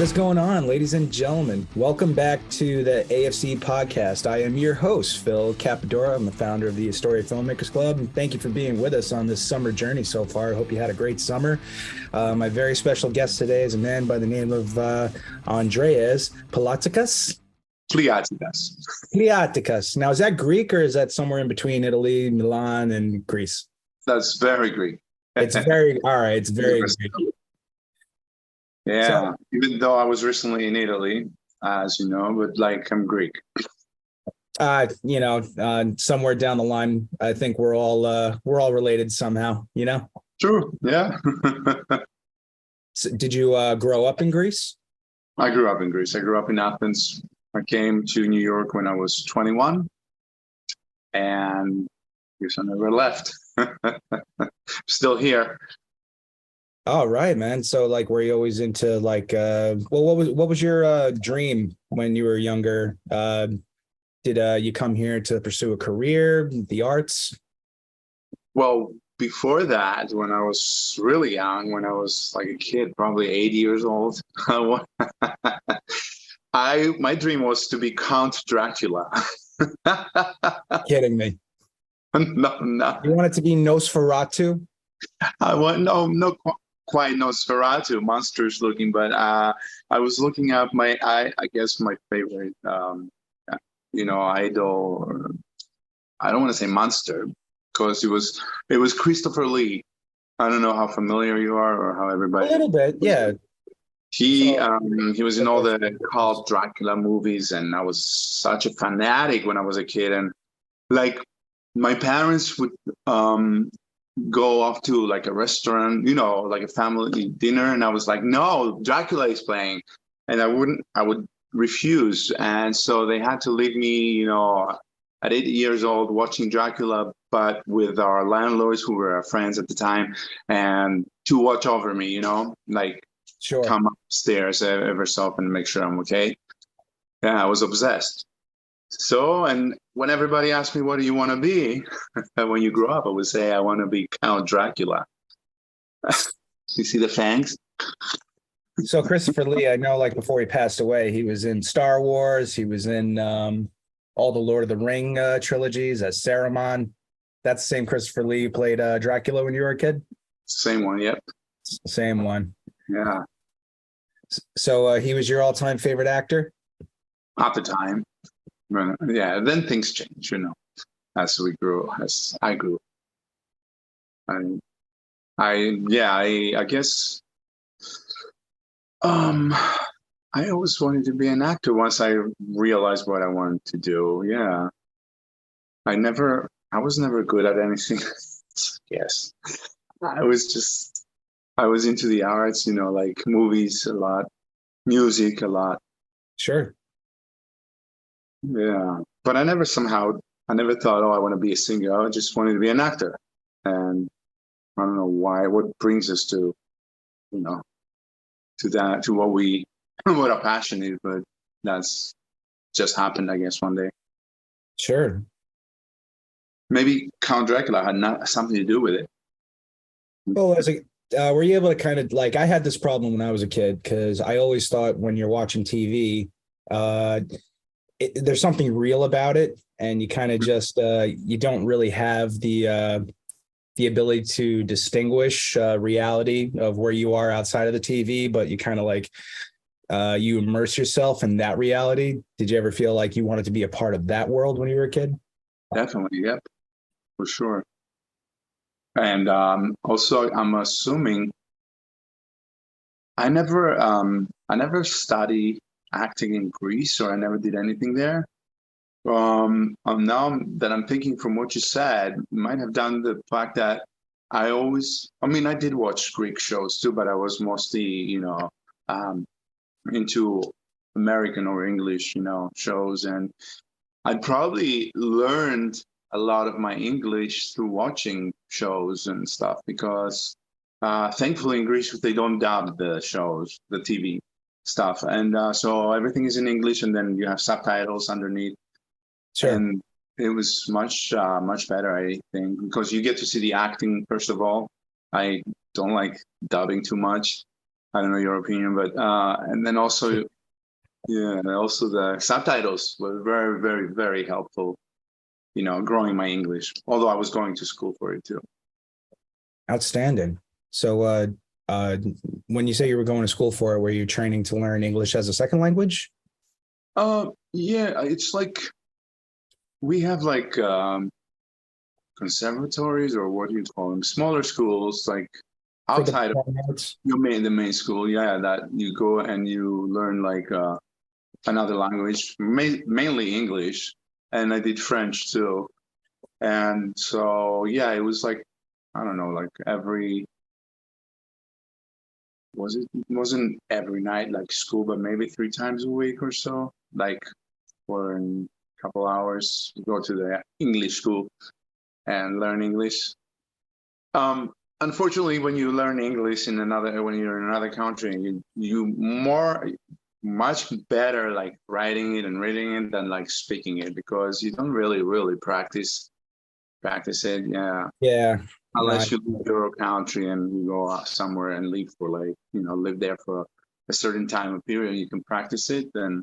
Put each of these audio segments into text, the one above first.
is going on, ladies and gentlemen? Welcome back to the AFC podcast. I am your host, Phil Capadora. I'm the founder of the Astoria Filmmakers Club, and thank you for being with us on this summer journey so far. I hope you had a great summer. My very special guest today is a man by the name of Andreas Pliatsikas. Pliatsikas. Now, is that Greek or is that somewhere in between Italy, Milan, and Greece? That's very Greek. It's very, all right, it's very Greek. Yeah, even though I was recently in Italy, as you know, but like I'm Greek. Somewhere down the line, I think we're all related somehow, you know? True, yeah. So did you grow up in Greece? I grew up in Greece. I grew up in Athens. I came to New York when I was 21, and I guess I never left. Still here. All right, man. So like, were you always into like, what was your dream when you were younger? Did you come here to pursue a career, the arts? Well, before that, when I was really young, when I was like a kid, probably 8 years old, my dream was to be Count Dracula. Kidding me? No. You wanted to be Nosferatu? No, quite Nosferatu, monsters looking, but I was looking up I guess my favorite, idol. I don't want to say monster because it was Christopher Lee. I don't know how familiar you are or how everybody. A little bit, yeah. He was in all the cult Dracula movies, and I was such a fanatic when I was a kid, and like my parents would go off to like a restaurant, like a family dinner, and I was like, no, Dracula is playing, and I would refuse, and so they had to leave me, at 8 years old watching Dracula, but with our landlords who were our friends at the time, and to watch over me, like sure. Come upstairs every so often and make sure I'm okay. Yeah, I was obsessed. So, and when everybody asked me, what do you want to be when you grow up, I would say, I want to be Count Dracula. You see the fangs? So Christopher Lee, I know like before he passed away, he was in Star Wars. He was in all the Lord of the Ring trilogies as Saruman. That's the same Christopher Lee who played Dracula when you were a kid? Same one, yep. Same one. Yeah. So he was your all-time favorite actor? At the time. Yeah, then things change, as I grew. I guess I always wanted to be an actor once I realized what I wanted to do. Yeah. I was never good at anything. Yes. I was into the arts, like movies a lot, music a lot. Sure. Yeah, but I never thought, I want to be a singer. I just wanted to be an actor. And I don't know what brings us to that, to what our passion is, but that's just happened, I guess, one day. Sure. Maybe Count Dracula had something to do with it. Well, were you able to kind of like, I had this problem when I was a kid, because I always thought when you're watching TV, there's something real about it, and you kind of just you don't really have the ability to distinguish reality of where you are outside of the TV, but you kind of like you immerse yourself in that reality. Did you ever feel like you wanted to be a part of that world when you were a kid? Definitely, yep, for sure. And also, I'm assuming I never studied acting in Greece, or I never did anything there. Now that I'm thinking from what you said, might have done the fact that I did watch Greek shows too, but I was mostly, into American or English, shows. And I probably learned a lot of my English through watching shows and stuff, because thankfully in Greece, they don't dub the shows, the TV stuff. And so everything is in English, and then you have subtitles underneath. Sure. And it was much better, I think, because you get to see the acting, first of all. I don't like dubbing too much. I don't know your opinion, but and then also, yeah, also the subtitles were very, very, very helpful, growing my English, although I was going to school for it too. Outstanding. So, uh, when you say you were going to school for it, were you training to learn English as a second language? Yeah, it's like we have like conservatories, or what do you call them? Smaller schools, like For the outside of notes? the main school. Yeah, that you go and you learn like another language, mainly English, and I did French too. And so, yeah, it was like, I don't know, like it wasn't every night like school, but maybe 3 times a week or so, like for a couple hours, go to the English school and learn English. Unfortunately, when you learn English when you're in another country, much better like writing it and reading it than like speaking it, because you don't really practice it. Yeah. Yeah. Unless you leave your country and you go somewhere and live for like, live there for a certain time of period, you can practice it, then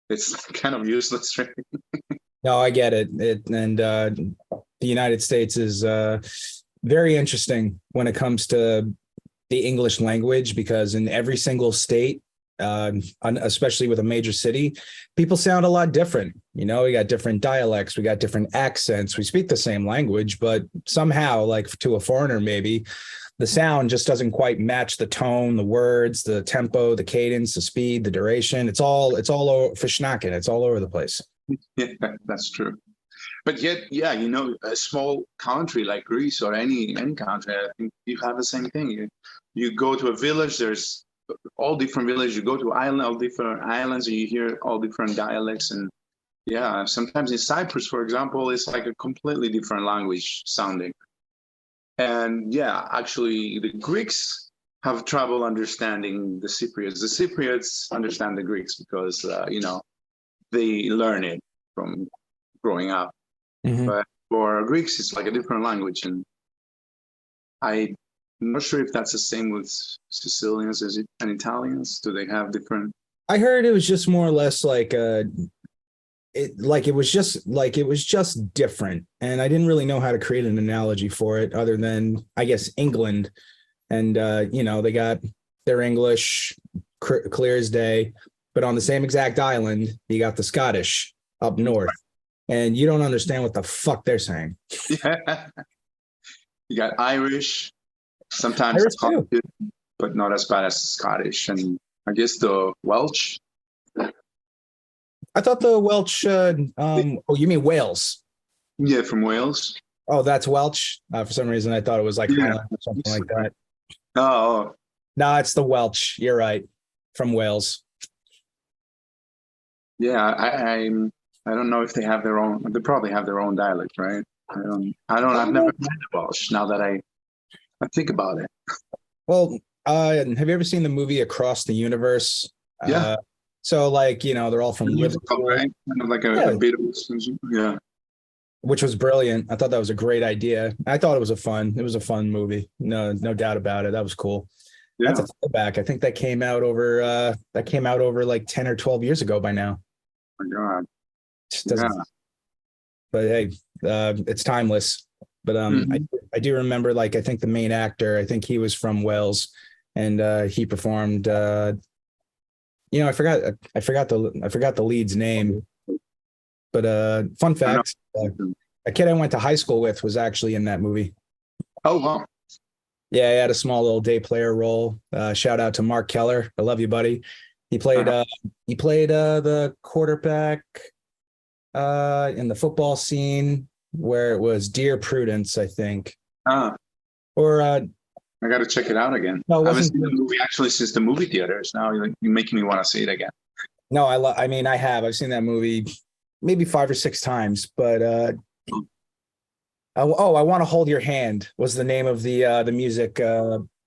it's kind of useless, right? No, I get it. The United States is very interesting when it comes to the English language, because in every single state, especially with a major city, people sound a lot different. We got different dialects, we got different accents. We speak the same language, but somehow, like to a foreigner, maybe the sound just doesn't quite match the tone, the words, the tempo, the cadence, the speed, the duration. It's all over Fishnaken. It's all over the place. Yeah, that's true. But yet, yeah, a small country like Greece or any country, I think you have the same thing. You go to a village, there's all different villages. You go to all different islands, and you hear all different dialects. And yeah, sometimes in Cyprus, for example, it's like a completely different language sounding. And yeah, actually, the Greeks have trouble understanding the Cypriots. The Cypriots understand the Greeks because, they learn it from growing up. Mm-hmm. But for Greeks, it's like a different language. And I'm not sure if that's the same with Sicilians and Italians. Do they have different? I heard it was just more or less like it was just different, and I didn't really know how to create an analogy for it other than, I guess, England, and they got their English clear as day, but on the same exact island, you got the Scottish up north, and you don't understand what the fuck they're saying. Yeah. You got Irish, sometimes Irish too, but not as bad as Scottish, and I guess the Welsh. I thought the Welsh. Oh, you mean Wales? Yeah, from Wales. Oh, that's Welsh. For some reason, I thought it was like Highland or something like that. Oh, no, it's the Welsh. You're right, from Wales. Yeah, I don't know if they have their own. They probably have their own dialect, right? I've never heard Welsh. Now that I think about it. Well, have you ever seen the movie Across the Universe? Yeah. So, like, they're all from Liverpool, right? Kind of like a Beatles, yeah. Which was brilliant. I thought that was a great idea. I thought it was a fun movie. No doubt about it. That was cool. Yeah. That's a throwback. I think that came out over like 10 or 12 years ago by now. Oh my God. Yeah. But hey, it's timeless. But I do remember, like, I think the main actor, I think he was from Wales, and he performed. I forgot the lead's name. But fun fact: a kid I went to high school with was actually in that movie. Oh wow! Yeah, he had a small little day player role. Shout out to Mark Keller. I love you, buddy. He played the quarterback in the football scene where it was Dear Prudence, I think. Or I got to check it out again. No, I haven't seen the movie actually since the movie theaters. Now you're making me want to see it again. No, I have. I've seen that movie maybe 5 or 6 times, but I Want to Hold Your Hand was the name of the music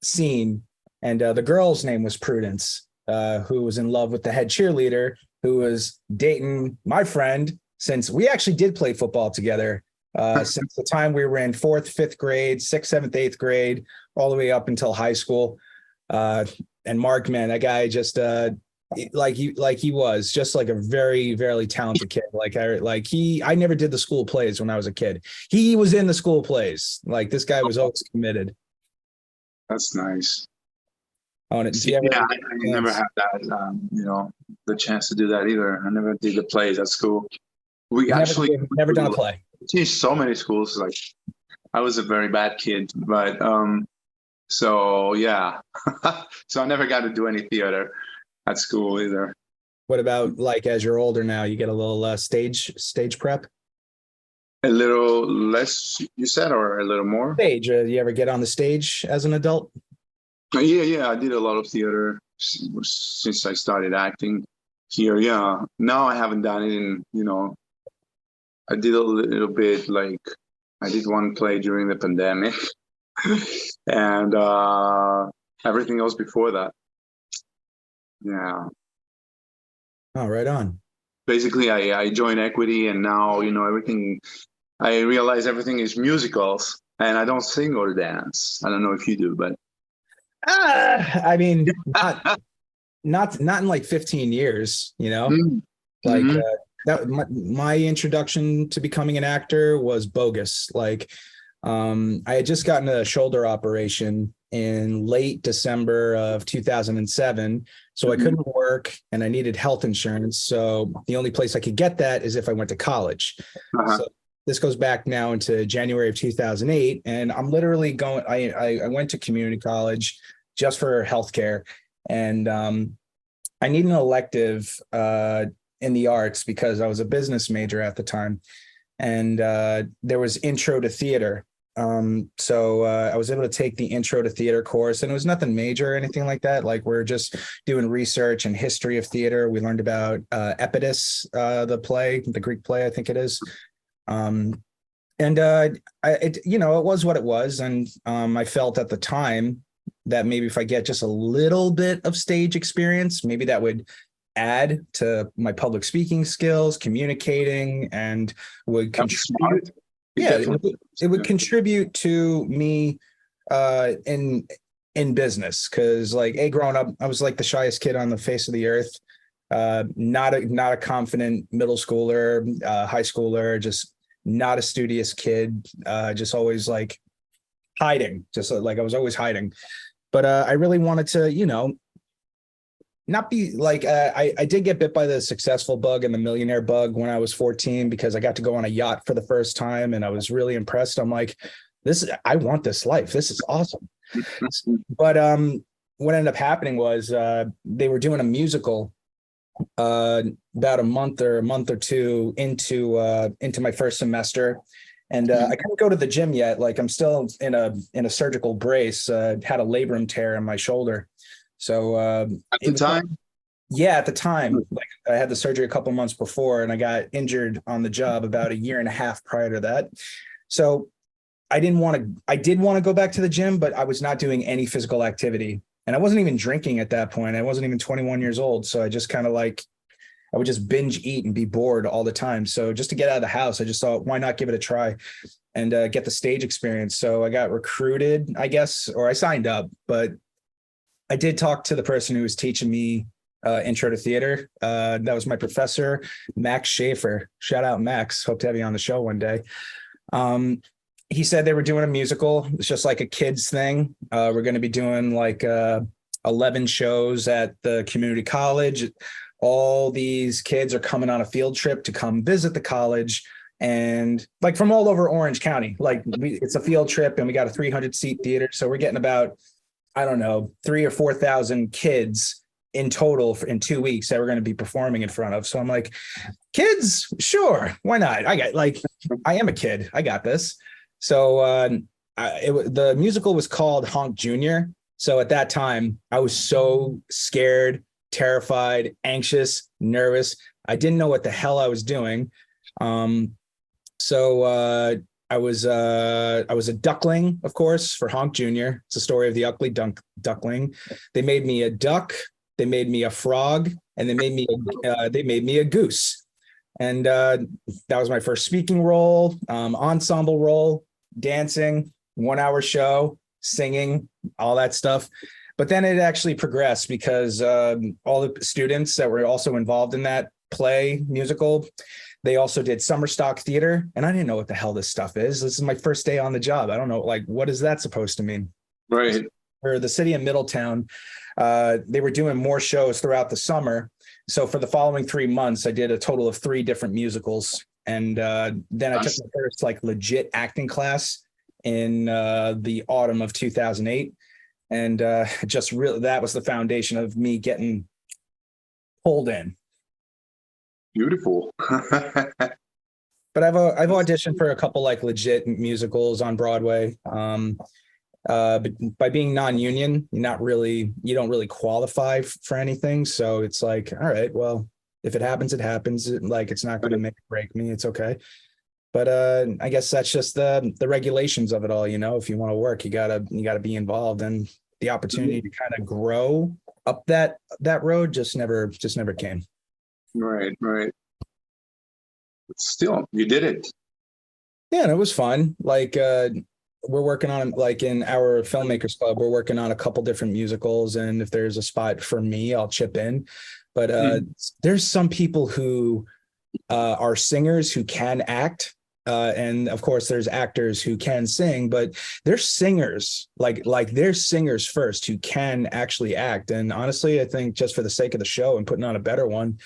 scene, and the girl's name was Prudence, who was in love with the head cheerleader, who was dating my friend, since we actually did play football together since the time we were in 4th, 5th grade, 6th, 7th, 8th grade, all the way up until high school. And Mark, man, that guy just he was just like a very, very talented kid. I never did the school plays when I was a kid. He was in the school plays. Like this guy was always committed. That's nice. On it. See, yeah, I never had that, the chance to do that either. I never did the plays at school. We never done a play. Changed so many schools. Like I was a very bad kid, but so yeah, so I never got to do any theater at school either. What about like as you're older now, you get a little stage prep? A little less, you said, or a little more? Stage. You ever get on the stage as an adult? Yeah, I did a lot of theater since I started acting here. Yeah, now I haven't done it in, I did a little bit, like I did one play during the pandemic and everything else before that. Yeah. Oh, right on. Basically, I joined Equity and now, I realize everything is musicals and I don't sing or dance. I don't know if you do, but. I mean, not in like 15 years, like that my introduction to becoming an actor was bogus. Like I had just gotten a shoulder operation in late December of 2007, so I couldn't work and I needed health insurance. So the only place I could get that is if I went to college. So this goes back now into January of 2008, and I'm literally going. I went to community college just for healthcare, and I need an elective in the arts because I was a business major at the time, and there was intro to theater. So I was able to take the intro to theater course, and it was nothing major or anything like that. Like we're just doing research and history of theater. We learned about Epidus, the play, the Greek play, I think it is. It was what it was. And I felt at the time that maybe if I get just a little bit of stage experience, maybe that would add to my public speaking skills, communicating, and would contribute. Yeah, it would contribute to me in business, because growing up, I was like the shyest kid on the face of the earth. Not a confident middle schooler, high schooler, just not a studious kid, just always like hiding, just like I was always hiding. But I really wanted to, not be like, I did get bit by the successful bug and the millionaire bug when I was 14, because I got to go on a yacht for the first time and I was really impressed. I'm like, I want this life. This is awesome. But what ended up happening was they were doing a musical about a month or two into my first semester. And I couldn't go to the gym yet. Like I'm still in a surgical brace, had a labrum tear in my shoulder. So at the time, like I had the surgery a couple months before, and I got injured on the job about a year and a half prior to that. So I did want to go back to the gym, but I was not doing any physical activity, and I wasn't even drinking at that point. I wasn't even 21 years old. So I just kind of I would just binge eat and be bored all the time. So just to get out of the house, I just thought, why not give it a try and get the stage experience? So I got recruited, I guess, or I signed up, but I did talk to the person who was teaching me intro to theater. That was my professor, Max Schaefer. Shout out, Max. Hope to have you on the show one day. He said they were doing a musical. It's just like a kids thing. We're going to be doing like 11 shows at the community college. All these kids are coming on a field trip to come visit the college, and like from all over Orange County. Like it's a field trip, and we got a 300-seat theater. So we're getting about, I don't know, 3,000 or 4,000 kids in total in 2 weeks that we're going to be performing in front of. So I'm like, kids, sure, why not? I am a kid. I got this. So the musical was called Honk Jr. So at that time, I was so scared, terrified, anxious, nervous. I didn't know what the hell I was doing. So I was a duckling, of course, for Honk Jr. It's the story of the ugly duckling. They made me a duck, they made me a frog, and they made me a goose. And that was my first speaking role, ensemble role, dancing, 1 hour show, singing, all that stuff. But then it actually progressed because all the students that were also involved in that play musical, they also did summer stock theater. And I didn't know what the hell this stuff is. This is my first day on the job. I don't know, like, what is that supposed to mean? Right. For the city of Middletown, they were doing more shows throughout the summer. So for the following 3 months, I did a total of 3 different musicals. And then I took my first like legit acting class in the autumn of 2008. And just really, that was the foundation of me getting pulled in. Beautiful. But I've auditioned for a couple like legit musicals on Broadway. But by being non-union, you don't really qualify for anything. So it's like, all right, well, if it happens, it happens. Like, it's not going to make or break me. It's okay. But I guess that's just the regulations of it all. If you want to work, you gotta be involved, and the opportunity to kind of grow up that road just never came. Right. But still, you did it. Yeah, and it was fun. Like we're working on, like, in our filmmakers club, we're working on a couple different musicals, and if there's a spot for me, I'll chip in. But there's some people who are singers who can act. And of course, there's actors who can sing, but there's singers, like there's singers first who can actually act. And honestly, I think just for the sake of the show and putting on a better one,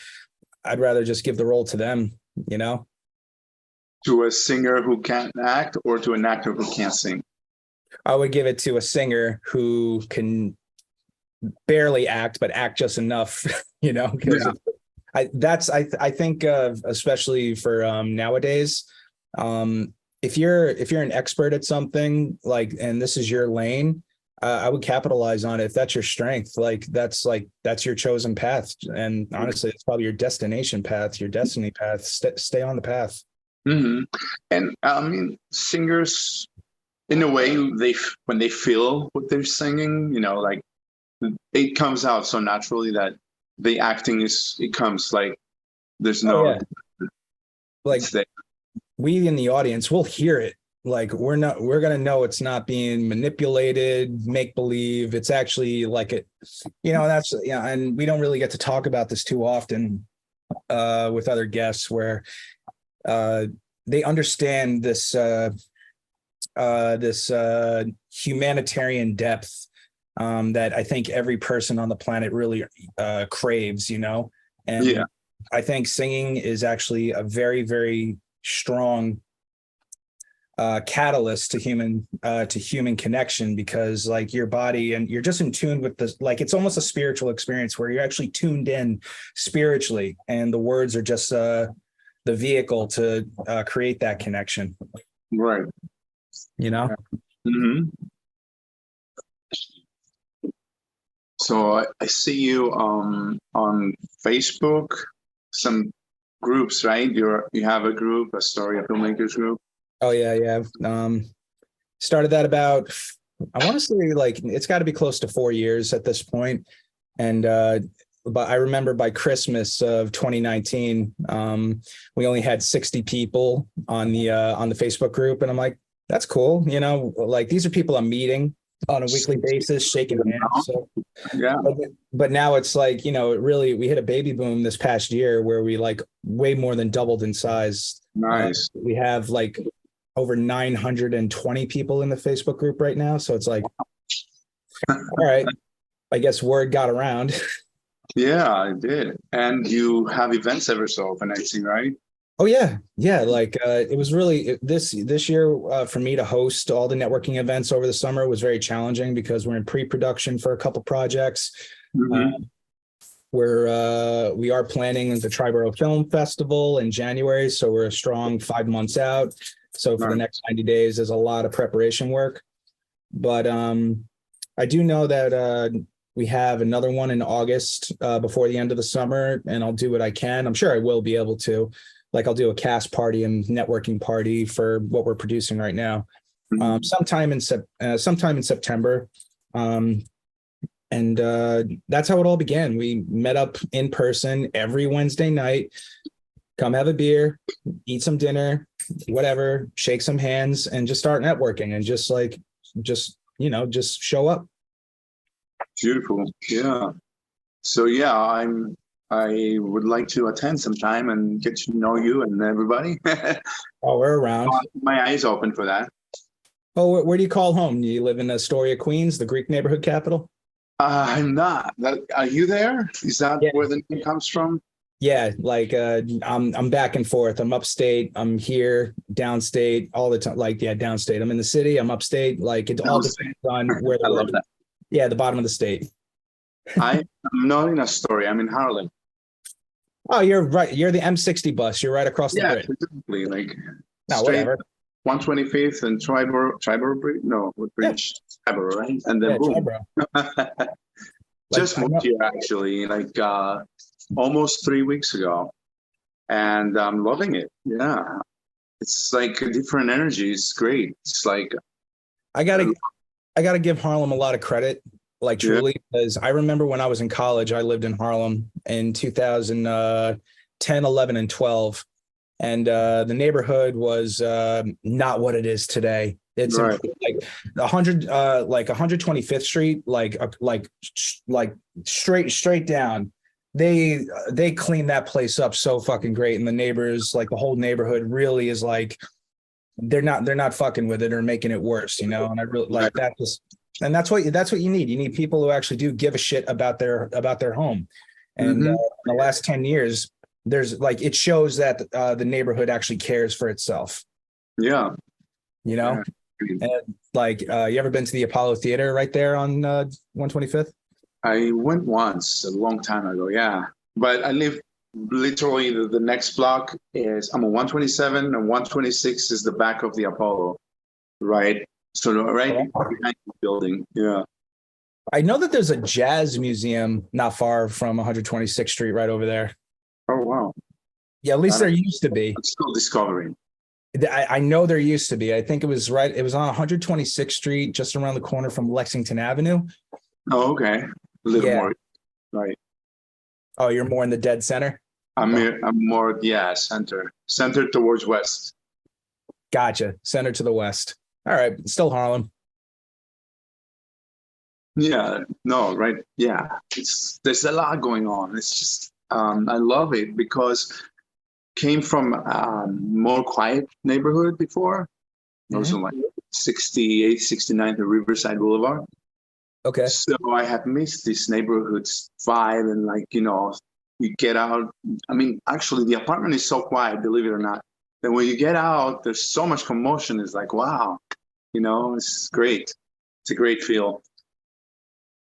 I'd rather just give the role to them, To a singer who can't act, or to an actor who can't sing? I would give it to a singer who can barely act, but act just enough, because I think especially for nowadays, if you're an expert at something, like, and this is your lane, I would capitalize on it. If that's your strength, that's your chosen path. And honestly, it's probably your destination path, your destiny path. Stay on the path. Mm-hmm. And I mean, singers, in a way, when they feel what they're singing, like, it comes out so naturally that the acting it comes like there's no, like, we in the audience will hear it. Like, we're gonna know it's not being manipulated, make believe. It's actually like it, that's, and we don't really get to talk about this too often with other guests, where they understand this humanitarian depth that I think every person on the planet really craves, and I think singing is actually a very, very strong catalyst to human connection, because like your body, and you're just in tune with this, like, it's almost a spiritual experience where you're actually tuned in spiritually, and the words are just the vehicle to create that connection. Right. Mm-hmm. So I see you on Facebook, some groups, right? You have a group, a Story of Filmmakers group. Oh yeah. Started that about, I want to say, like, it's got to be close to 4 years at this point. And but I remember by Christmas of 2019, we only had 60 people on the Facebook group, and I'm like, that's cool. Like, these are people I'm meeting on a weekly basis, shaking hands. So yeah. But now it's like, we hit a baby boom this past year where we like way more than doubled in size. Nice. We have like over 920 people in the Facebook group right now. So it's like, all right, I guess word got around. Yeah, I did. And you have events every so often, I see, right? Oh yeah. Like it was really this year for me to host all the networking events over the summer was very challenging, because we're in pre-production for a couple projects. Mm-hmm. We are planning the Triborough Film Festival in January, so we're a strong 5 months out. So for the next 90 days, there's a lot of preparation work. But I do know that we have another one in August before the end of the summer, and I'll do what I can. I'm sure I will be able to. Like, I'll do a cast party and networking party for what we're producing right now, sometime in September. And that's how it all began. We met up in person every Wednesday night, come have a beer, eat some dinner, whatever, shake some hands, and just start networking, and just show up. Beautiful. Yeah. So yeah, I would like to attend sometime and get to know you and everybody. Oh, we're around. My eyes open for that. Oh, where do you call home? You live in Astoria, Queens, the Greek neighborhood capital? I'm not. Are you there? Is that Yeah. where the name comes from? Yeah, like I'm back and forth. I'm upstate, I'm here, downstate, all the time. Like, yeah, downstate. I'm in the city, I'm upstate. Like it all depends on where I the love that. Yeah, the bottom of the state. I'm not in Astoria. I'm in Harlem. Oh, you're right. You're the M60 bus. You're right across the Yeah, bridge. exactly. Like No, straight whatever. 125th and Triborough Bridge. No, what Yeah, bridge? Triborough, right? And then yeah, try, boom. bro. Just Like, I moved know, here actually, like almost 3 weeks ago, and I'm loving it. Yeah, it's like a different energy. It's great. It's like I gotta I gotta give Harlem a lot of credit, like yeah, truly, because I remember when I was in college, I lived in Harlem in 2010, 11, and 12. And the neighborhood was not what it is today. It's right. like 125th Street, like straight down. They cleaned that place up so fucking great, and the neighbors, like the whole neighborhood, really is like they're not fucking with it or making it worse, you know. And I really like that. And that's what you need. You need people who actually do give a shit about their home. And Mm-hmm. in the last 10 years, there's like it shows that the neighborhood actually cares for itself, Yeah. you know. Yeah. And like you ever been to the Apollo Theater right there on 125th? I went once a long time ago. Yeah, but I live literally the next block is I'm on 127 and 126 is the back of the Apollo, right? So right behind the building. Yeah. I know that there's a jazz museum not far from 126th Street right over there. Oh wow. Yeah, at least there used to be. I'm still discovering. I know there used to be. I think it was right. It was on 126th Street, just around the corner from Lexington Avenue. Oh, okay. A little Yeah. more. Right. Oh, you're more in the dead center? I'm more, yeah, center towards west. Gotcha. Center to the west. All right. Still Harlem. Yeah, no, right. Yeah. There's a lot going on. It's just, I love it because came from more quiet neighborhood before. Also like 68, 69 to Riverside Boulevard. Okay. So I have missed this neighborhood's vibe and like, you know, you get out. I mean, actually the apartment is so quiet, believe it or not. And when you get out, there's so much commotion. It's like, wow, you know, it's great. It's a great feel.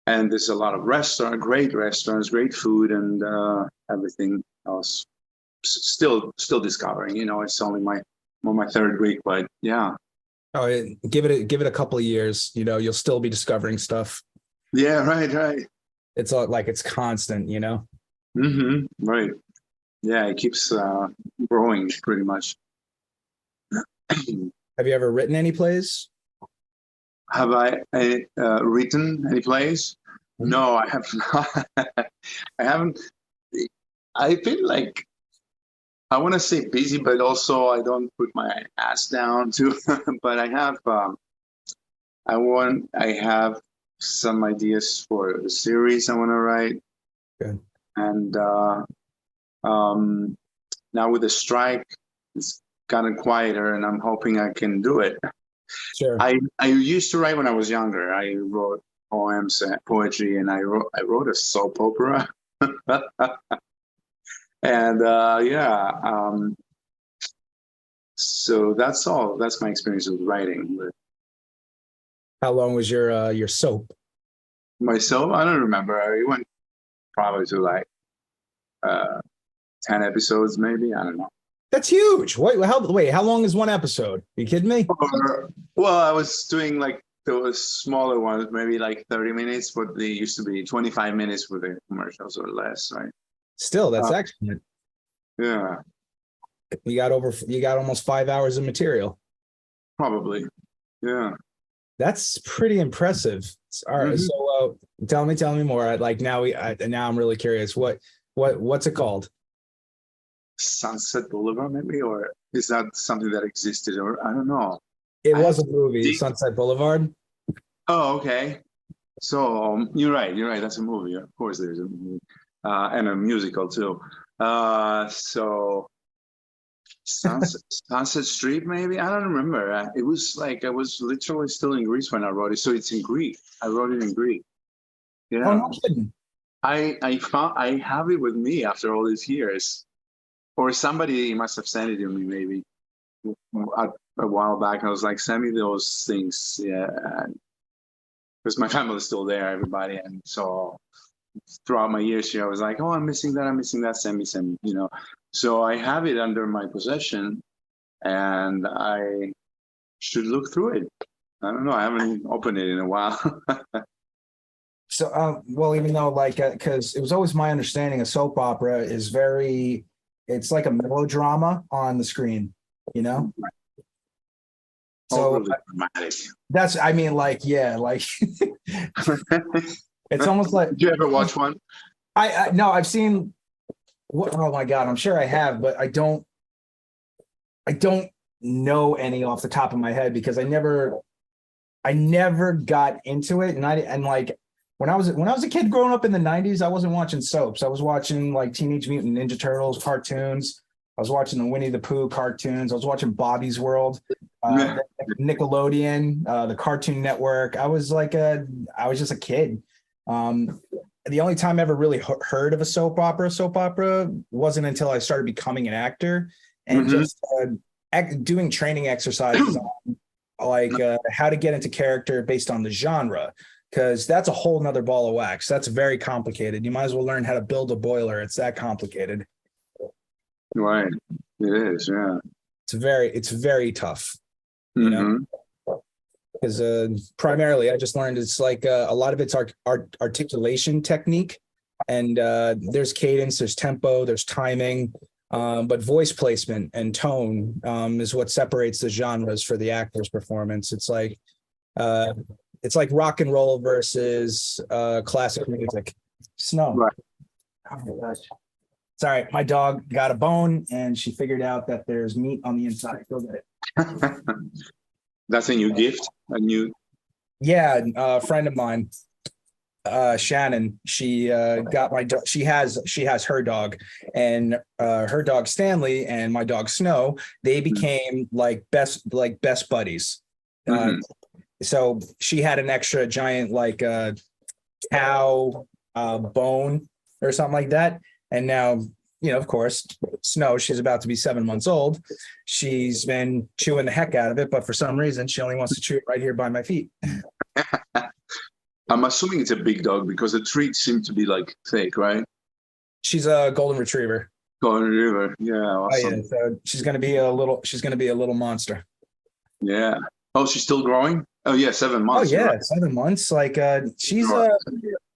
And there's a lot of great restaurants, great food and everything else. Still discovering, you know, it's only my third week, but yeah. Oh, give it a couple of years. You know, you'll still be discovering stuff. Yeah, right. It's all like it's constant, you know. Mm-hmm. Right. Yeah, it keeps growing pretty much. Have you ever written any plays? Have I written any plays? No, I have not. I haven't. I feel like I want to say busy, but also I don't put my ass down too. But I have. I have some ideas for the series I want to write. Good. And now with the strike, it's gotten quieter, and I'm hoping I can do it. Sure. I used to write when I was younger. I wrote poems, poetry, and I wrote a soap opera. And so that's all. That's my experience with writing. How long was your soap? Myself, I don't remember. It went probably to like 10 episodes, maybe. I don't know. That's huge. Wait, how long is one episode? Are you kidding me? Well, I was doing like those smaller ones, maybe like 30 minutes, but they used to be 25 minutes with the commercials or less, right? Still, that's excellent. Yeah. You got almost 5 hours of material. Probably. Yeah. That's pretty impressive. All right. So tell me more. Like now I'm really curious. What's it called? Sunset Boulevard, maybe, or is that something that existed, or I don't know. It was a movie, Sunset Boulevard. Oh, okay. So you're right. You're right. That's a movie. Of course, there's a movie and a musical too. So Sunset Street, maybe. I don't remember. It was like I was literally still in Greece when I wrote it. So it's in Greek. I wrote it in Greek. Oh, Yeah. no kidding. I have it with me after all these years, or somebody must have sent it to me maybe a while back. I was like, send me those things. Yeah, because my family is still there, everybody, and so throughout my years here, I was like, oh, I'm missing that. I'm missing that. Send me. So I have it under my possession, and I should look through it. I don't know. I haven't opened it in a while. So, well, even though like, because it was always my understanding a soap opera is it's like a melodrama on the screen, you know? So Overly dramatic. I mean, like, yeah, like it's almost like. Did you ever watch one? No, I've seen. Oh my God, I'm sure I have, but I don't know any off the top of my head because I never got into it, and like when I was a kid growing up in the 90s, I wasn't watching soaps. I was watching like Teenage Mutant Ninja Turtles cartoons. I was watching the Winnie the Pooh cartoons. I was watching Bobby's World, Nickelodeon, the Cartoon Network. I was just a kid. The only time I ever really heard of a soap opera wasn't until I started becoming an actor and just doing training exercises on like how to get into character based on the genre, because that's a whole nother ball of wax. That's very complicated. You might as well learn how to build a boiler. It's that complicated. Right. It is. Yeah. It's very tough, you know, because primarily I just learned it's like a lot of it's articulation technique, and there's cadence, there's tempo, there's timing, but voice placement and tone is what separates the genres for the actor's performance. It's like rock and roll versus classic music. Snow. Right. Oh my gosh. Sorry, my dog got a bone and she figured out that there's meat on the inside. Go get it. That's a new gift. Yeah, a friend of mine, Shannon. She got my dog. She has her dog, and her dog Stanley and my dog Snow. They became like best buddies. So she had an extra giant like cow bone or something like that. And now, of course, Snow, she's about to be 7 months old. She's been chewing the heck out of it, but for some reason, she only wants to chew it right here by my feet. I'm assuming it's a big dog because the treats seem to be like fake, right? She's a golden retriever. Golden River, yeah. Awesome. Oh, yeah. So she's gonna be a little monster. Yeah. Oh, she's still growing? Oh yeah, 7 months. Oh yeah, right. 7 months. Like she's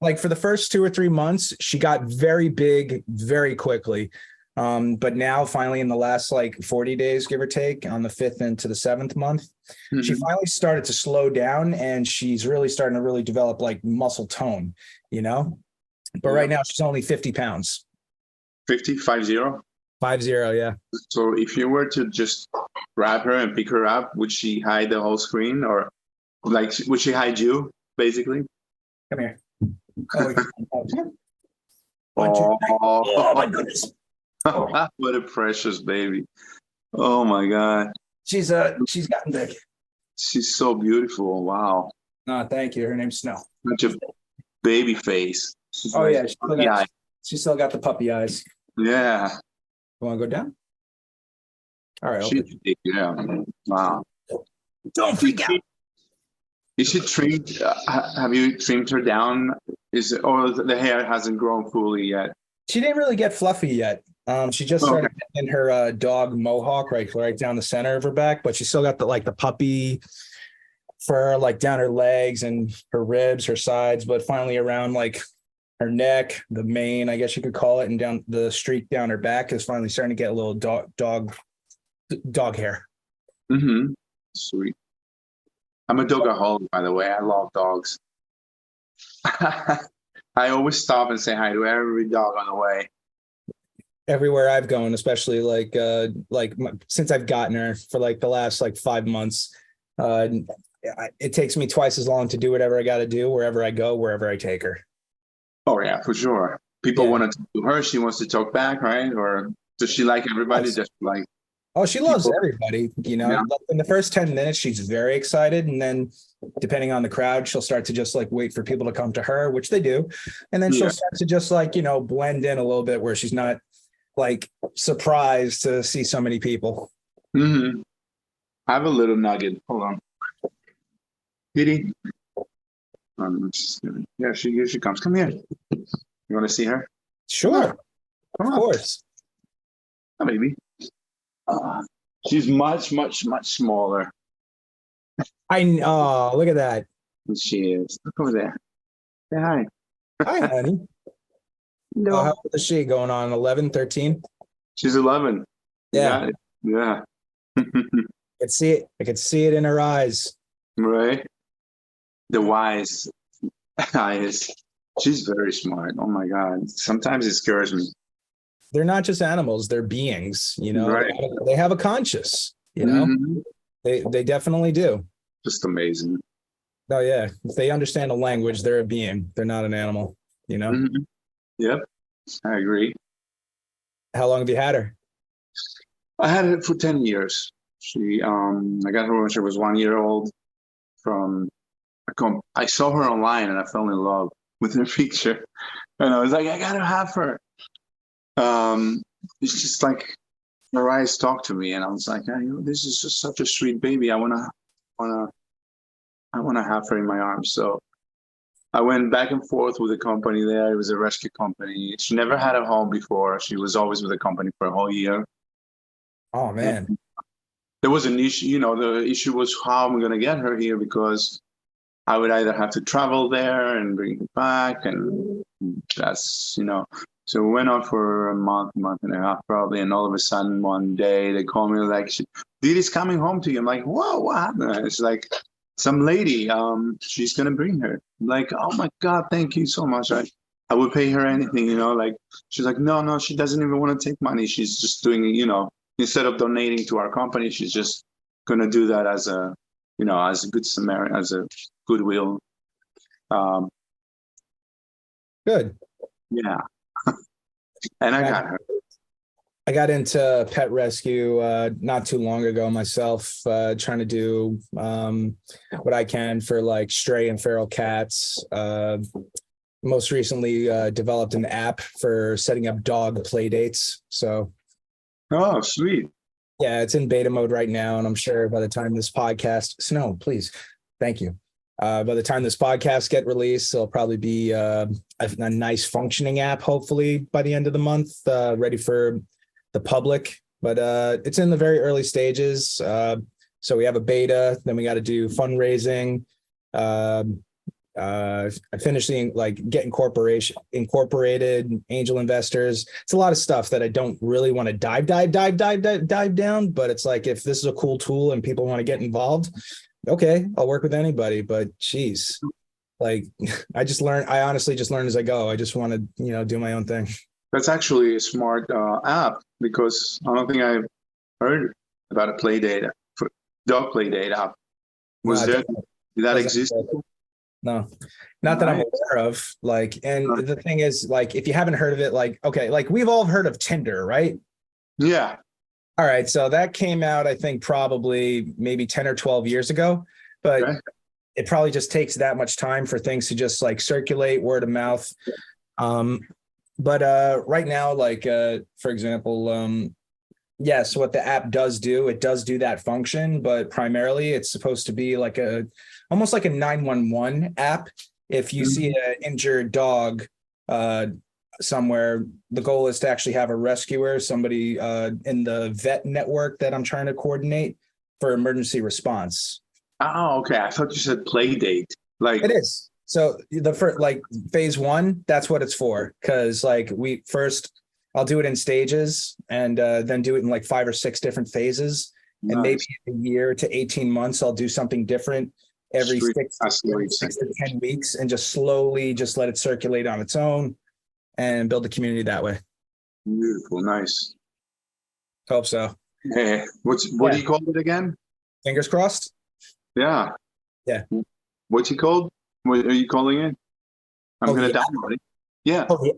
like for the first 2 or 3 months, she got very big very quickly. But now finally in the last like 40 days, give or take, on the 5th into the 7th month, she finally started to slow down and she's really starting to really develop like muscle tone, But right now she's only 50 pounds. 50, 50? 50, yeah. So if you were to just grab her and pick her up, would she hide the whole screen, or like would she hide you basically? Come here. Oh my goodness. What a precious baby. Oh my God. She's gotten big. She's so beautiful. Wow. No, thank you. Her name's Snow. Such a baby face. Oh yeah, she still got the puppy eyes. Yeah. You want to go down? All right. Yeah. Wow. Don't freak out. Is she trimmed? Have you trimmed her down? Or the hair hasn't grown fully yet? She didn't really get fluffy yet. She just started getting her dog mohawk right down the center of her back, but she still got the puppy fur like down her legs and her ribs, her sides, but finally around like her neck, the mane, I guess you could call it, and down the streak down her back is finally starting to get a little dog hair. Sweet. I'm a dogaholic, by the way. I love dogs. I always stop and say hi to every dog on the way. Everywhere I've gone, especially since I've gotten her for like the last like 5 months, it takes me twice as long to do whatever I got to do, wherever I go, wherever I take her. Oh yeah, for sure. People want to talk to her. She wants to talk back, right? Or does she like everybody? Yes. Just like Oh, she loves everybody. Yeah. In the first 10 minutes, she's very excited. And then depending on the crowd, she'll start to just like wait for people to come to her, which they do. And then she'll start to just like, blend in a little bit where she's not like surprised to see so many people. Mm-hmm. I have a little nugget. Hold on. Kitty. Yeah, here she comes. Come here. You want to see her? Sure. Come Of on. course. Oh, baby. She's much, much, much smaller. Oh, look at that. She is. Look over there. Say hi. Hi, honey. No. How old is she? Going on 11, 13? She's 11. Yeah. Yeah. I could see it. I could see it in her eyes. Right. The wise eyes. She's very smart. Oh my God. Sometimes it scares me. They're not just animals, they're beings, Right. They have a conscience, Mm-hmm. They definitely do. Just amazing. Oh yeah. If they understand a language, they're a being. They're not an animal, Mm-hmm. Yep. I agree. How long have you had her? I had it for 10 years. I got her when she was 1 year old I saw her online and I fell in love with her picture. And I was like, I gotta have her. It's just like her eyes talk to me, and I was like, this is just such a sweet baby. I wanna have her in my arms. So I went back and forth with the company there. It was a rescue company. She never had a home before. She was always with the company for a whole year. Oh man. And there was an issue, the issue was how I'm gonna get her here, because I would either have to travel there and bring her back, and that's, So we went on for a month and a half probably, and all of a sudden one day they call me like, Lily's coming home to you. I'm like, whoa, what happened? It's like some lady, she's gonna bring her. I'm like, oh my God, thank you so much. I would pay her anything, like she's like, no, she doesn't even want to take money. She's just doing, instead of donating to our company, she's just gonna do that as a good Samaritan, as a goodwill. Good. Yeah. And I got her. I got into pet rescue not too long ago myself, trying to do what I can for like stray and feral cats. Most recently developed an app for setting up dog play dates. So, oh, sweet. Yeah, it's in beta mode right now, and I'm sure by the time this podcast, Snow, please, thank you. By the time this podcast get released, it'll probably be a nice functioning app, hopefully by the end of the month, ready for the public. But it's in the very early stages. So we have a beta, then we got to do fundraising. I finished get incorporated, angel investors. It's a lot of stuff that I don't really want to dive down. But it's like, if this is a cool tool and people want to get involved, okay, I'll work with anybody. But geez, like I honestly just learn as I go. I just want to, do my own thing. That's actually a smart app, because I don't think I've heard about a play date, dog play date app. Did that exist? No, not that I'm aware of. And the thing is, if you haven't heard of it, okay, we've all heard of Tinder, right? Yeah. All right. So that came out, I think, probably maybe 10 or 12 years ago, but it probably just takes that much time for things to just circulate word of mouth. But right now, for example, yes, what the app does do, it does do that function, but primarily it's supposed to be almost like a 911 app. If you see an injured dog somewhere, the goal is to actually have a rescuer, somebody in the vet network that I'm trying to coordinate for emergency response. Oh, okay. I thought you said play date. It is. So the first, phase one, that's what it's for. Because I'll do it in stages, and then do it in 5 or 6 different phases. Nice. And maybe a year to 18 months, I'll do something different every 6 to 10 weeks, and just slowly let it circulate on its own and build a community that way. Beautiful. Nice. Hope so. Hey, what do you call it again? Fingers crossed. Yeah. Yeah. What's it called? What are you calling it? I'm Oh, gonna yeah. download it. Yeah. Oh,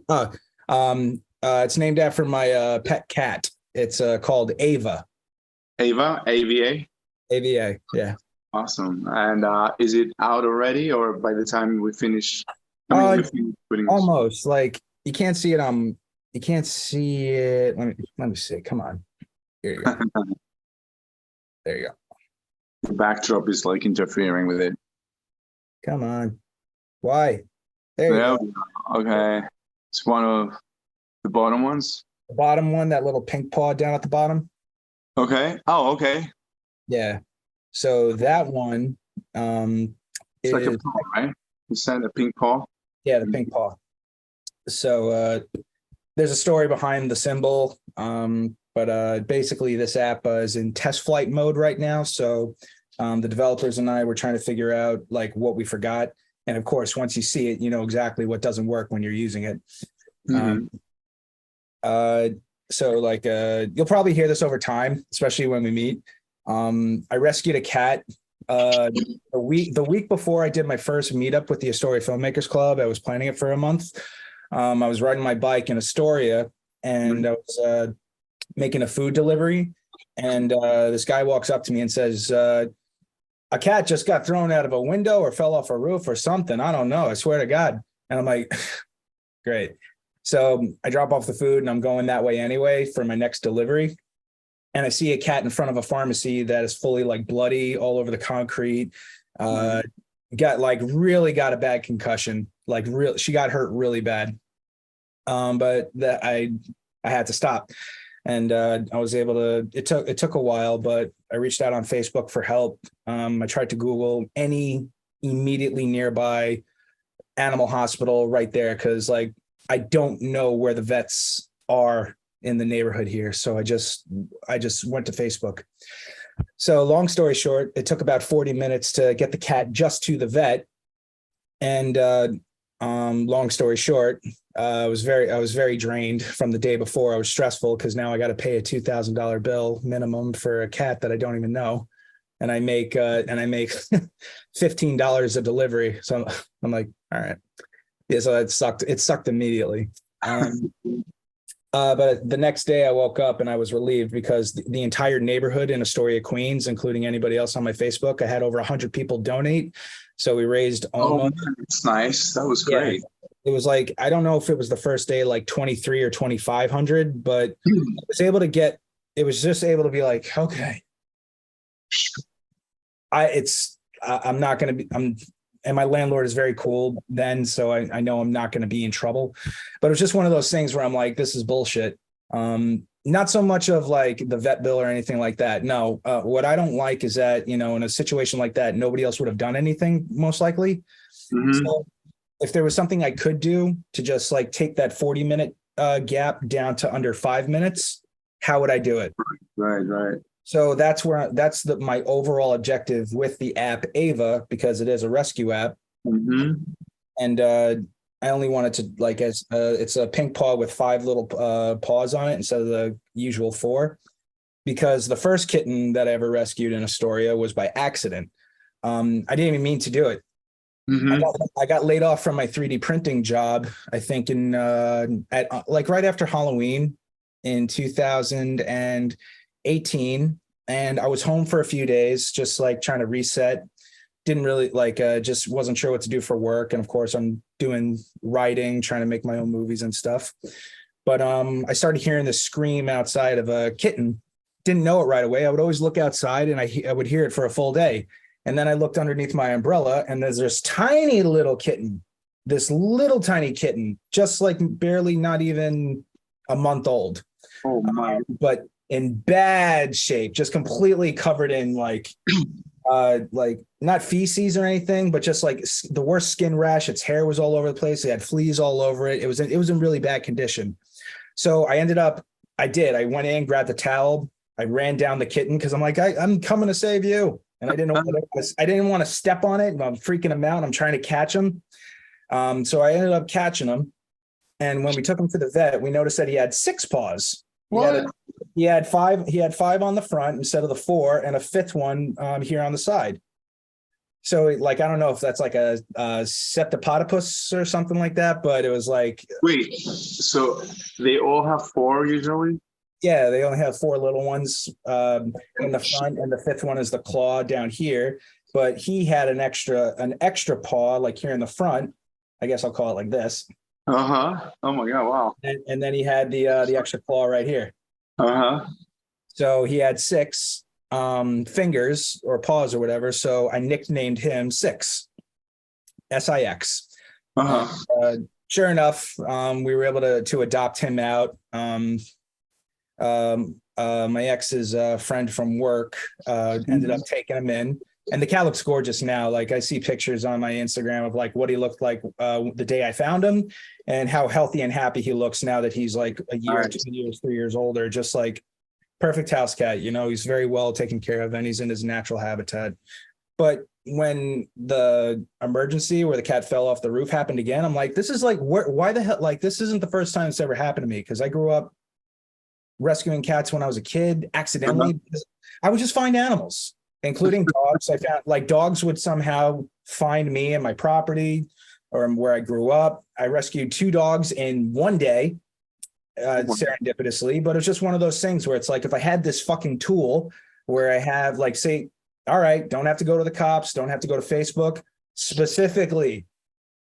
yeah. It's named after my pet cat. It's called Ava. Ava, AVA. AVA. Yeah. Awesome. And is it out already, or by the time we finish? I mean, Uh, you finish putting this. Almost. Like you can't see it. You can't see it. Let me see. Come on. Here you go. There you go. The backdrop is like interfering with it. Come on. Why? There you Yeah. go. Okay. It's one of the bottom ones. The bottom one, that little pink paw down at the bottom. Okay. Oh, okay. Yeah. So that one It's like a is paw, right? You said a pink paw. yeah, the pink paw. So there's a story behind the symbol. But basically this app is in test flight mode right now. So the developers and I were trying to figure out like what we forgot. And of course, once you see it, you know exactly what doesn't work when you're using it. So like you'll probably hear this over time, especially when we meet. I rescued a cat the week before I did my first meetup with the Astoria Filmmakers Club. I was planning it for a month. I was riding my bike in Astoria, and I was making a food delivery, and this guy walks up to me and says, a cat just got thrown out of a window or fell off a roof or something. I don't know. I swear to God. And I'm like, great. So I drop off the food and I'm going that way anyway for my next delivery. And I see a cat in front of a pharmacy that is fully like bloody all over the concrete. Really got a bad concussion. She got hurt really bad. But that I had to stop. And I was able to, it took a while, but I reached out on Facebook for help. I tried to Google any immediately nearby animal hospital right there, because like I don't know where the vets are in the neighborhood here. So I just went to Facebook. So long story short, it took about 40 minutes to get the cat just to the vet. And long story short, I was very drained from the day before. I was stressful because now I got to pay a $2,000 bill minimum for a cat that I don't even know, and I make $15 a delivery. So I'm like, all right, yeah. So it sucked. It sucked immediately. But the next day I woke up and I was relieved because the entire neighborhood in Astoria, Queens, including anybody else on my Facebook, I had over 100 people donate. So we raised almost. Oh, that's nice. That was great. Yeah, it was like, I don't know if it was the first day, like 23 or 2,500, but it was just able to be like, okay, and my landlord is very cool then. So I know I'm not going to be in trouble, but it was just one of those things where I'm like, this is bullshit. Not so much of like the vet bill or anything like that. No, what I don't like is that, in a situation like that, nobody else would have done anything most likely. So if there was something I could do to just like take that 40-minute gap down to under 5 minutes, how would I do it? Right. So that's my overall objective with the app Ava, because it is a rescue app. And I only wanted to it's a pink paw with 5 little paws on it instead of the usual 4, because the first kitten that I ever rescued in Astoria was by accident. I didn't even mean to do it. I got laid off from my 3D printing job, I think right after Halloween in 2018, and I was home for a few days, just like trying to reset. Didn't really just wasn't sure what to do for work. And of course I'm doing writing, trying to make my own movies and stuff. But I started hearing this scream outside of a kitten. Didn't know it right away. I would always look outside and I would hear it for a full day. And then I looked underneath my umbrella and there's this tiny little kitten, just like barely not even a month old. Oh my. But in bad shape, just completely covered in like not feces or anything, but just like the worst skin rash. Its hair was all over the place. It had fleas all over it. It was in really bad condition. So I went in, grabbed the towel. I ran down the kitten because I'm like, I'm coming to save you. And I didn't want to step on it. I'm freaking him out. I'm trying to catch him. So I ended up catching him. And when we took him to the vet, we noticed that he had 6 paws. He had 5 on the front instead of the 4, and a 5th one here on the side. So like, I don't know if that's like a septipodipus or something like that, but it was like, Wait, so they all have four usually? yeah, they only have four little ones in the front, and the fifth one is the claw down here. But he had an extra paw like here in the front. I guess I'll call it like this. Uh-huh. Oh my God, wow. And then he had the extra claw right here. Uh-huh. So he had six fingers or paws or whatever. So I nicknamed him Six, Six. Uh-huh. Sure enough, we were able to adopt him out. My ex's friend from work ended up taking him in, and the cat looks gorgeous now. Like I see pictures on my Instagram of like what he looked like the day I found him, and how healthy and happy he looks now that he's like a year, 2 years, 3 years older. Just like perfect house cat. He's very well taken care of, and he's in his natural habitat. But when the emergency where the cat fell off the roof happened again, I'm like, this is like, why the hell? Like, this isn't the first time it's ever happened to me, because I grew up rescuing cats when I was a kid accidentally. I would just find animals, including dogs. I found like dogs would somehow find me and my property or where I grew up. I rescued 2 dogs in one day, serendipitously, but it's just one of those things where it's like, if I had this fucking tool where I have like, say, all right, don't have to go to the cops, don't have to go to Facebook, specifically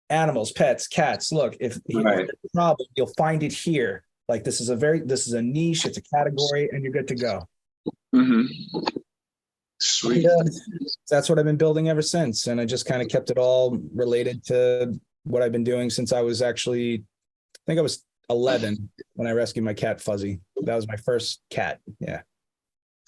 animals, pets, cats. Look, if you have a problem, you'll find it here. Like this is a niche, it's a category, and you're good to go. Mm-hmm. Sweet. That's what I've been building ever since. And I just kind of kept it all related to what I've been doing since I was actually, I think I was 11 when I rescued my cat Fuzzy. That was my first cat. Yeah.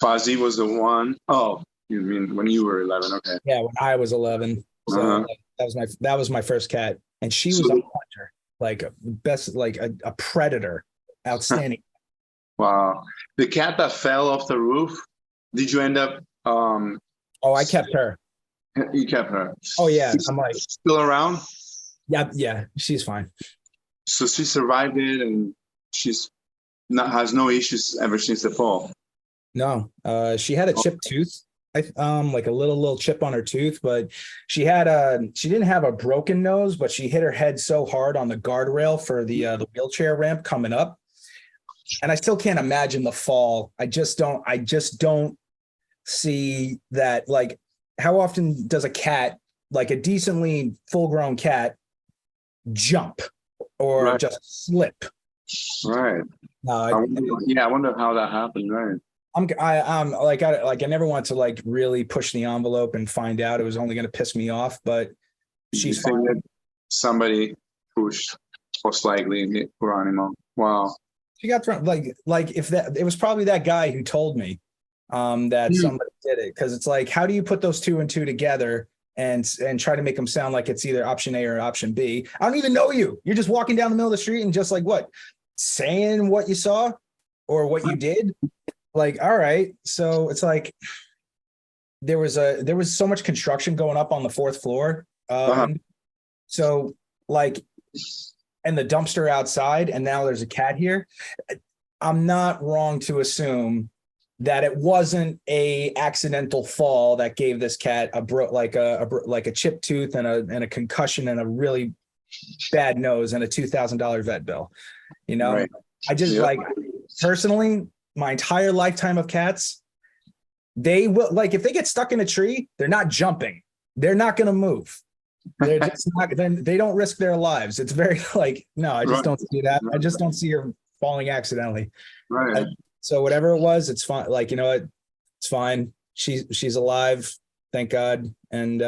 Fuzzy was the one. Oh, you mean when you were 11? Okay. Yeah, when I was 11. So that was my first cat, and she was a hunter, like best, like a predator, outstanding. Wow. The cat that fell off the roof. Did you end up? Oh, I kept her. You kept her. Oh yeah, I'm like still around. Yeah, she's fine. So she survived it, and she's has no issues ever since the fall. No, she had a chipped tooth. Like a little chip on her tooth, but she didn't have a broken nose, but she hit her head so hard on the guardrail for the wheelchair ramp coming up. And I still can't imagine the fall. I just don't see that. Like, how often does a cat, like a decently full-grown cat, jump or just slip? Right. I wonder how that happened. Right. I never want to like really push the envelope and find out. It was only going to piss me off, but she's fine. Somebody pushed, most likely, poor animal. Wow. She got thrown like if that, it was probably that guy who told me that somebody did it, because it's like, how do you put those 2 and 2 together and try to make them sound like it's either option A or option B? I don't even know you. You're just walking down the middle of the street and just like saying what you saw or what you did. Like, all right. So it's like there was so much construction going up on the 4th floor. So like, and the dumpster outside, and now there's a cat here. I'm not wrong to assume that it wasn't a accidental fall that gave this cat a chipped tooth and a concussion and a really bad nose and a $2,000 vet bill. Right. I just like personally, my entire lifetime of cats, they will, like, if they get stuck in a tree, they're not jumping. They're not going to move. They're just not, they don't risk their lives. It's very like, no, I just don't see that. I just don't see her falling accidentally. Right. So whatever it was, it's fine. Like, it's fine. She's alive. Thank God. And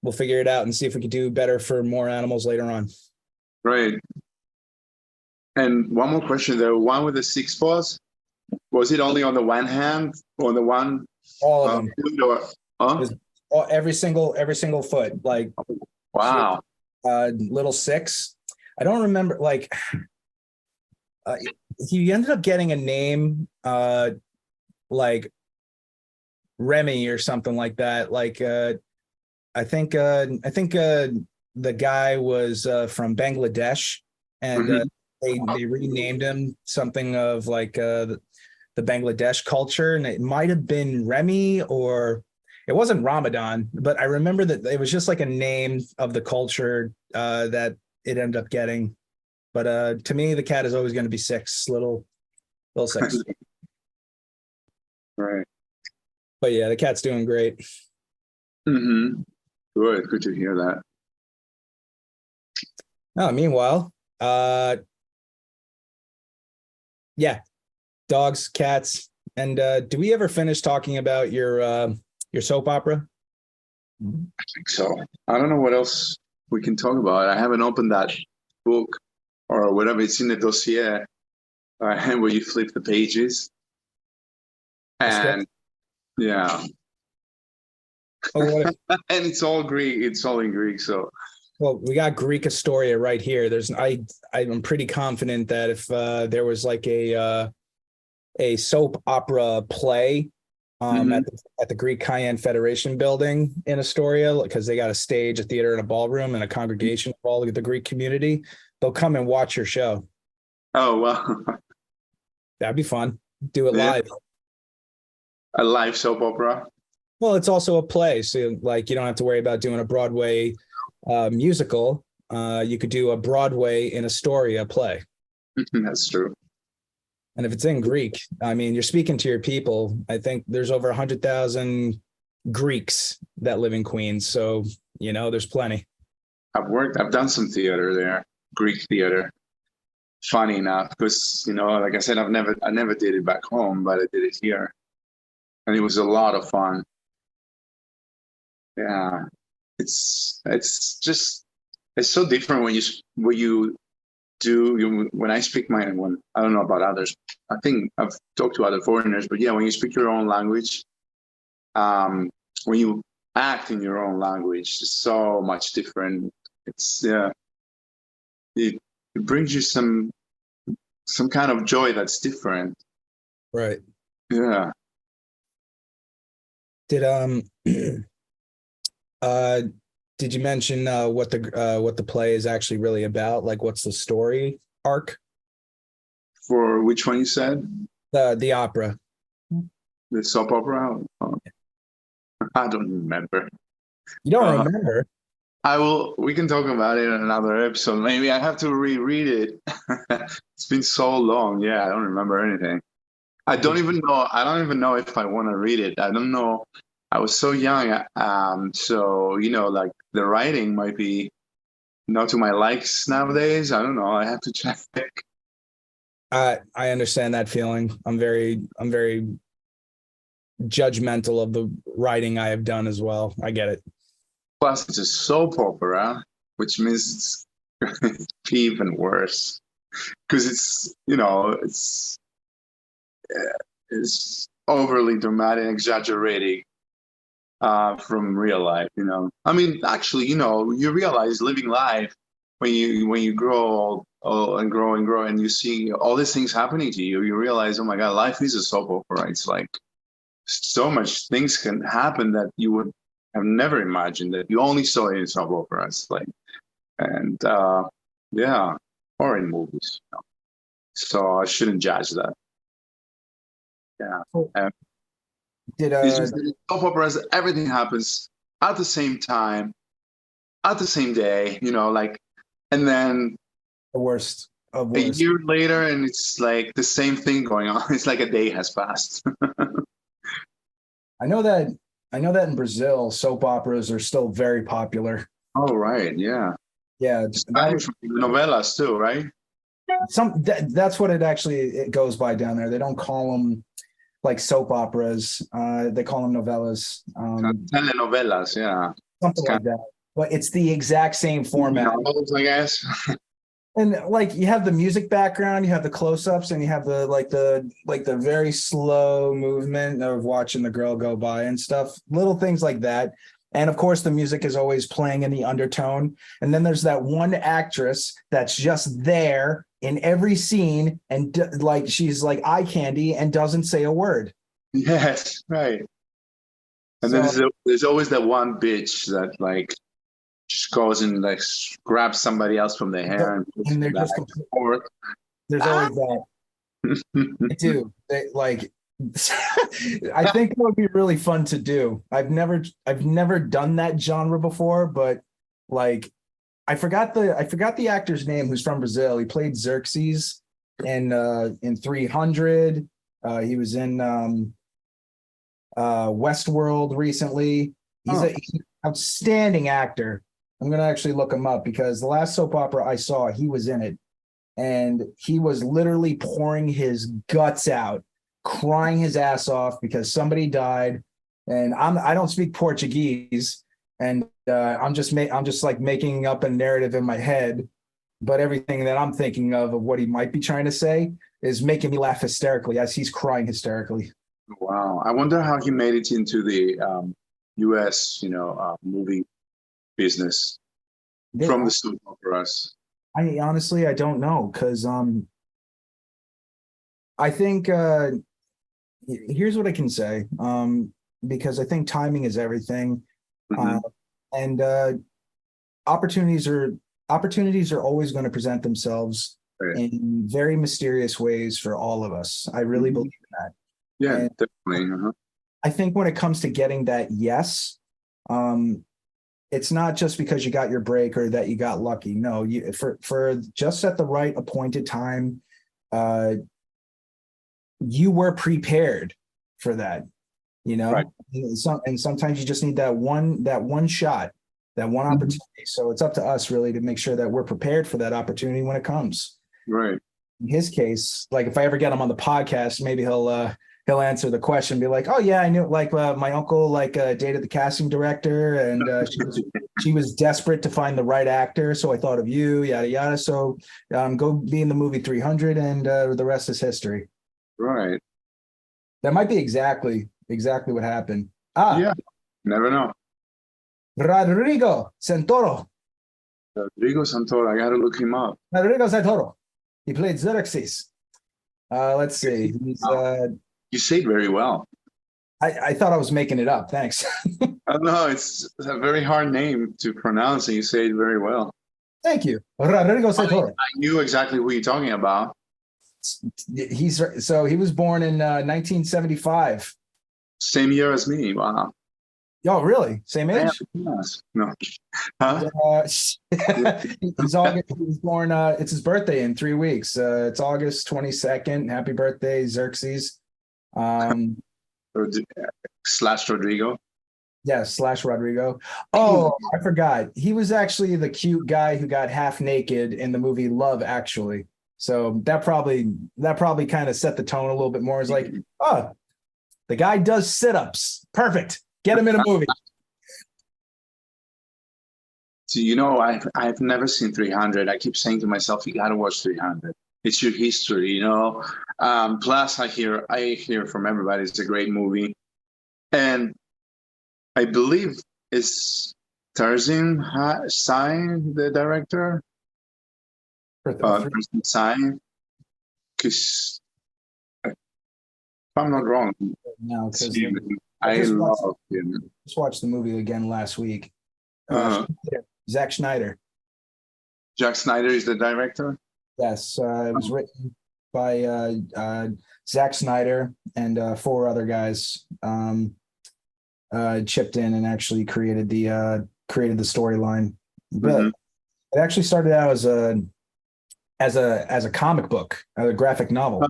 we'll figure it out and see if we could do better for more animals later on. Right. And one more question, the one with the 6 paws, was it only on the one hand or the one? All of them. Every single foot. Like, wow. Little 6. I don't remember. Like, he ended up getting a name like Remy or something like that. Like, I think the guy was from Bangladesh, and they renamed him something of like the Bangladesh culture, and it might have been Remy, or It wasn't Ramadan, but I remember that it was just like a name of the culture that it ended up getting. But to me, the cat is always going to be six, little six. Right. But yeah, the cat's doing great. Mm-hmm. Good to hear that. Meanwhile, yeah, dogs, cats, and do we ever finish talking about your soap opera? I think so. I don't know what else we can talk about. I haven't opened that book or whatever. It's in the dossier where you flip the pages. And yeah. Oh, And it's all Greek. It's all in Greek. So well, we got Greek Astoria right here. I'm pretty confident that if there was like a soap opera play at the Greek Cayenne Federation building in Astoria, because they got a stage, a theater, and a ballroom, and a congregation of all of the Greek community, they'll come and watch your show. oh well. That'd be fun. Do it Yeah. live. A live soap opera. Well, it's also a play, so like you don't have to worry about doing a Broadway musical. You could do a Broadway in Astoria play. That's true. And if it's in Greek, I mean, you're speaking to your people. I think there's over 100,000 Greeks that live in Queens. So, there's plenty. I've done some theater there, Greek theater. Funny enough, because, like I said, I never did it back home, but I did it here. And it was a lot of fun. Yeah. It's so different when I speak I don't know about others. I think I've talked to other foreigners, but yeah, when you speak your own language, when you act in your own language, it's so much different. It brings you some kind of joy that's different. Right. Yeah. Did you mention what the play is actually really about? Like, what's the story arc? For which one you said? The opera. The soap opera? Oh, I don't remember. You don't remember? We can talk about it in another episode. Maybe I have to reread it. It's been so long. Yeah, I don't remember anything. I don't even know if I want to read it. I don't know. I was so young. So, like the writing might be not to my likes nowadays. I don't know. I have to check. I understand that feeling. I'm very judgmental of the writing I have done as well. I get it. Plus, it's a soap opera, which means it's even worse because it's overly dramatic, exaggerating from real life. I mean, actually, you realize living life when you grow and grow and you see all these things happening to you. You realize, oh my God, life is a soap opera. It's like so much things can happen that you would have never imagined that you only saw in soap operas, yeah, or in movies. So I shouldn't judge that. Yeah. It's just soap operas, everything happens at the same time, at the same day, and then The worst of a worst. year later, and it's like the same thing going on. It's like a day has passed. I know that in Brazil, soap operas are still very popular. Oh, right. Yeah. Yeah. Novelas too, right? That's what it goes by down there. They don't call them like soap operas. They call them novellas. Telenovelas, yeah. Something like that. But it's the exact same format. Novels, I guess. And like you have the music background, you have the close-ups, and you have the very slow movement of watching the girl go by and stuff. Little things like that. And of course, the music is always playing in the undertone. And then there's that one actress that's just there in every scene, and like she's like eye candy and doesn't say a word. Yes, right. And So, then there's always that one bitch that like just goes and like grabs somebody else from the hair and they're just forward. there's always that. They do. They like I think it would be really fun to do. I've never done that genre before, but like I forgot the actor's name who's from Brazil. He played Xerxes in 300. He was in Westworld recently. He's an outstanding actor. I'm gonna actually look him up because the last soap opera I saw, he was in it, and he was literally pouring his guts out, crying his ass off because somebody died. And I don't speak Portuguese, and I'm just like making up a narrative in my head, but everything that I'm thinking of what he might be trying to say is making me laugh hysterically as he's crying hysterically. Wow. I wonder how he made it into the U.S. Movie business from the soap operas. I honestly I don't know because I think here's what I can say because I think timing is everything. And opportunities are always going to present themselves in very mysterious ways for all of us. I really believe in that. Yeah, and definitely. I think when it comes to getting that yes, it's not just because you got your break or that you got lucky. No, you for just at the right appointed time, you were prepared for that. Right. And sometimes you just need that one shot, that one opportunity. So it's up to us really to make sure that we're prepared for that opportunity when it comes. Right. In his case, like if I ever get him on the podcast, maybe he'll answer the question, be like, "Oh yeah, I knew. Like my uncle dated the casting director, and she was desperate to find the right actor, so I thought of you, yada yada. So go be in the movie 300, and the rest is history." Right. That might be exactly what happened. Yeah, never know. Rodrigo Santoro. I gotta look him up. Rodrigo Santoro. He played Xerxes. Let's see. You say it very well. I thought I was making it up. Thanks. No, it's a very hard name to pronounce, and you say it very well. Thank you. Rodrigo Santoro. I knew exactly who you're talking about. He was born in 1975. Same year as me. Wow. Oh, really? Same age? Yes. No. Huh? He was born. It's his birthday in 3 weeks. It's August 22nd. Happy birthday, Xerxes. Slash Rodrigo. Yeah, slash Rodrigo. Oh, I forgot. He was actually the cute guy who got half naked in the movie Love, Actually. So that probably kind of set the tone a little bit more. It's like, oh, the guy does sit-ups. Perfect. Get him in a movie. So, I've never seen 300. I keep saying to myself, you got to watch 300. It's your history, Plus, I hear from everybody it's a great movie. And I believe it's Tarzan Sign, the director. Tarzan Sign. Because if I'm not wrong, no, because I love him. Just watched the movie again last week. Zack Snyder. Zack Snyder is the director? Yes. It was written by Zack Snyder and 4 other guys chipped in and actually created the storyline. But it actually started out as a comic book, a graphic novel.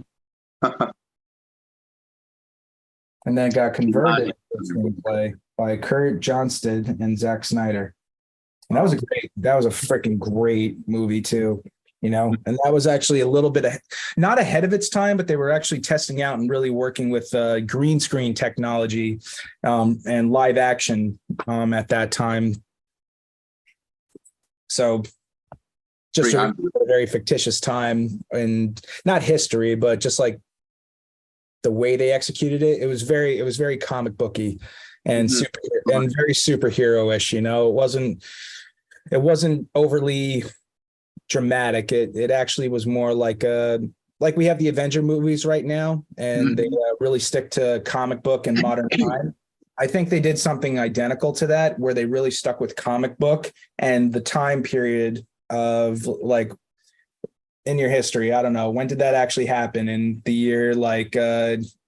And then got converted to a screenplay by Kurt Johnston and Zack Snyder. And that was a freaking great movie too, And that was actually a little bit not ahead of its time, but they were actually testing out and really working with green screen technology and live action at that time. So just a very fictitious time, and not history, but just like the way they executed it, it was very comic booky and and very superhero-ish. It wasn't overly dramatic. It actually was more like we have the Avenger movies right now, and they really stick to comic book and modern time. I think they did something identical to that, where they really stuck with comic book and the time period of like in your history. I don't know, when did that actually happen? In the year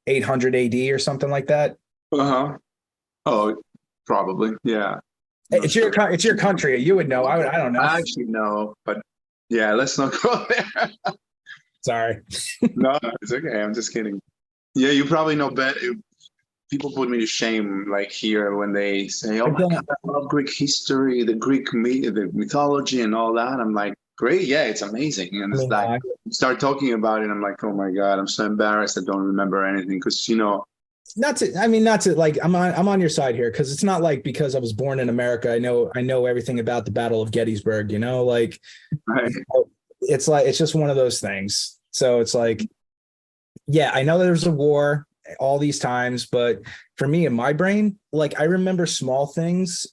800 AD or something like that. Uh-huh. Oh, probably. Yeah. Not It's your sure. it's your country. You would know. I don't know. I actually know, but yeah, let's not go there. Sorry. No, it's okay. I'm just kidding. Yeah, you probably know better. People put me to shame, like here, when they say, "Oh I my don't. God, I love Greek history, the mythology, and all that." I'm like, "Great, yeah, it's amazing." And I it's mean, like, start talking about it. I'm like, "Oh my God, I'm so embarrassed. I don't remember anything." Because not to like I'm on your side here because it's not like because I was born in America I know everything about the Battle of Gettysburg, like right, it's like it's just one of those things. So it's like, yeah, I know there's a war all these times, but for me in my brain, like I remember small things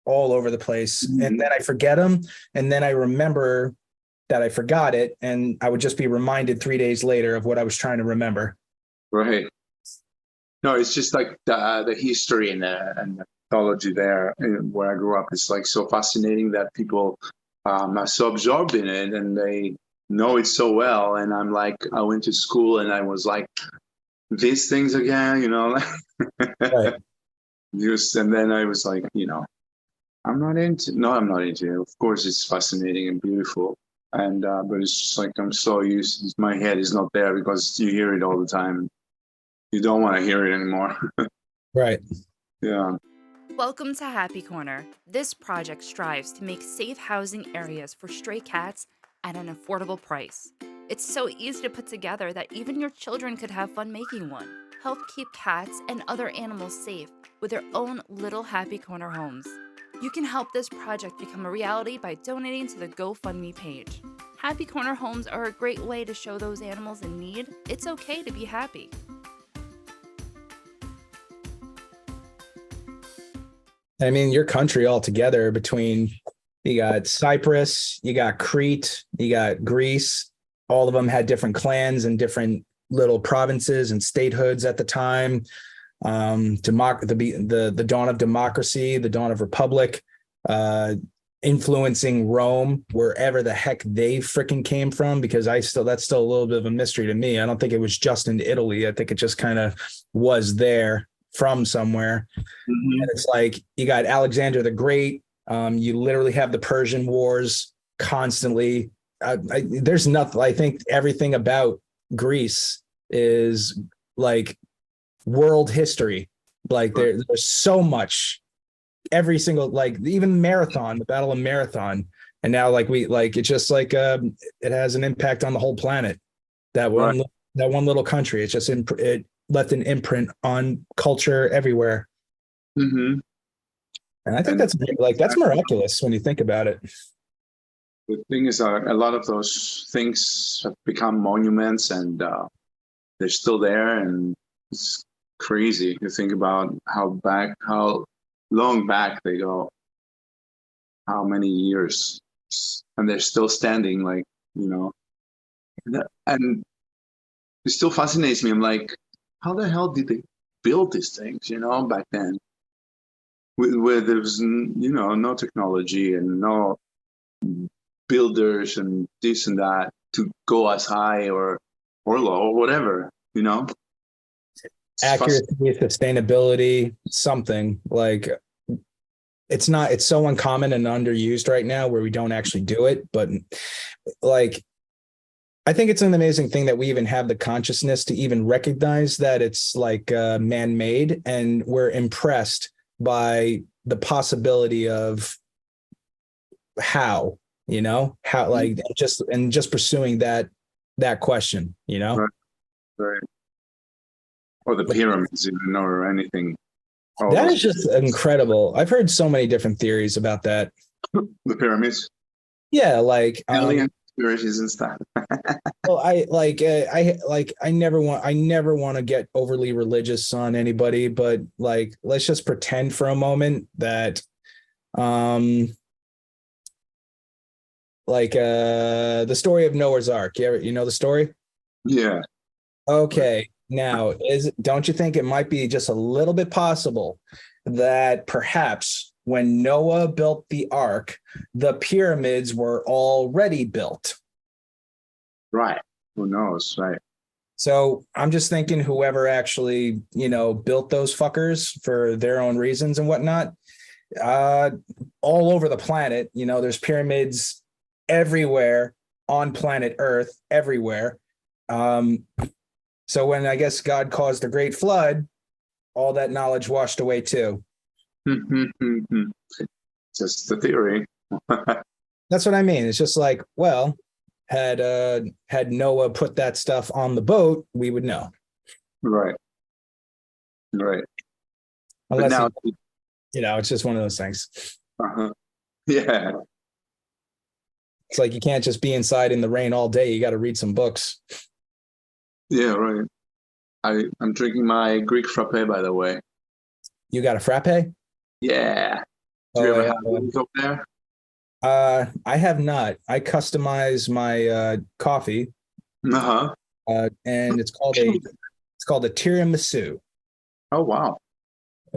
all over the place, and then I forget them, and then I remember that I forgot it, and I would just be reminded 3 days later of what I was trying to remember. right. No, it's just like the history and the mythology there where I grew up. It's like so fascinating that people are so absorbed in it and they know it so well. And I'm like, I went to school and I was like, these things again, Right. Just, and then I was like, I'm not into. No, I'm not into it. Of course, it's fascinating and beautiful, and but it's just like I'm so used. My head is not there because you hear it all the time. You don't want to hear it anymore. Right. Yeah. Welcome to Happy Corner. This project strives to make safe housing areas for stray cats at an affordable price. It's so easy to put together that even your children could have fun making one. Help keep cats and other animals safe with their own little Happy Corner homes. You can help this project become a reality by donating to the GoFundMe page. Happy Corner homes are a great way to show those animals in need it's okay to be happy. I mean, your country altogether between you got Cyprus, you got Crete, you got Greece. All of them had different clans and different little provinces and statehoods at the time. The dawn of democracy, the dawn of republic, influencing Rome wherever the heck they freaking came from. Because that's still a little bit of a mystery to me. I don't think it was just in Italy. I think it just kind of was there from somewhere. Mm-hmm. And it's like you got Alexander the Great. You literally have the Persian Wars constantly. There's nothing. I think everything about Greece is like world history. Like there's so much. Every single like even Marathon, the Battle of Marathon, and now it's just like it has an impact on the whole planet. That one Right. that one little country. It's just it left an imprint on culture everywhere. Mm-hmm. And I think And that's miraculous when you think about it. the thing is, a lot of those things have become monuments, and they're still there, and it's crazy to think about how long back they go, how many years, and they're still standing. Like and it still fascinates me. I'm like, how the hell did they build these things? Back then, where there was no technology and no builders and this and that to go as high or low or whatever. It's Accuracy, sustainability, something like it's so uncommon and underused right now where we don't actually do it. But like, I think it's an amazing thing that we even have the consciousness to even recognize that it's like man-made, and we're impressed by the possibility of how like just pursuing that question. right, right. Or the pyramids, or anything. All That those is just incredible. I've heard so many different theories about that. the pyramids, Yeah, like alien conspiracies and stuff. well, I never want to get overly religious on anybody, but like let's just pretend for a moment that the story of Noah's Ark. You know the story? Yeah. Okay. Now, don't you think it might be just a little bit possible that perhaps when Noah built the ark, the pyramids were already built? Right. Who knows? Right. So I'm just thinking whoever actually, built those fuckers for their own reasons and whatnot, uh, all over the planet, there's pyramids everywhere on planet Earth, everywhere. Um, so when I guess God caused the great flood, all that knowledge washed away too. Just the theory. That's what I mean. It's just like, well, had Noah put that stuff on the boat, we would know. Right. Right. Unless now, it's just one of those things. Yeah. It's like you can't just be inside in the rain all day. You got to read some books. Yeah, right. I'm drinking my Greek frappe, by the way. You got a frappe? Yeah. Do you ever have one up there? I have not. I customize my coffee. Uh-huh. And it's called a tiramisu. Oh wow.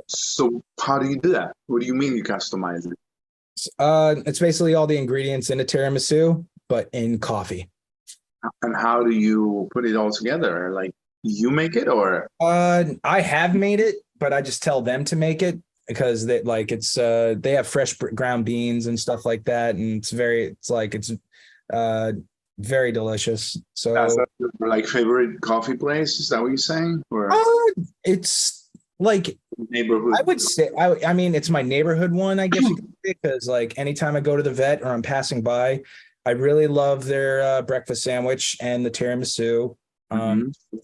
So how do you do that? What do you mean you customize it? It's basically all the ingredients in a tiramisu, but in coffee. And how do you put it all together? Like you make it or? I have made it, but I just tell them to make it because they they have fresh ground beans and stuff like that. And it's very delicious. So that's like favorite coffee place. Is that what you're saying? Or it's like neighborhood. I would say, I mean, it's my neighborhood one, I guess you could say, because like anytime I go to the vet or I'm passing by, I really love their breakfast sandwich and the tiramisu.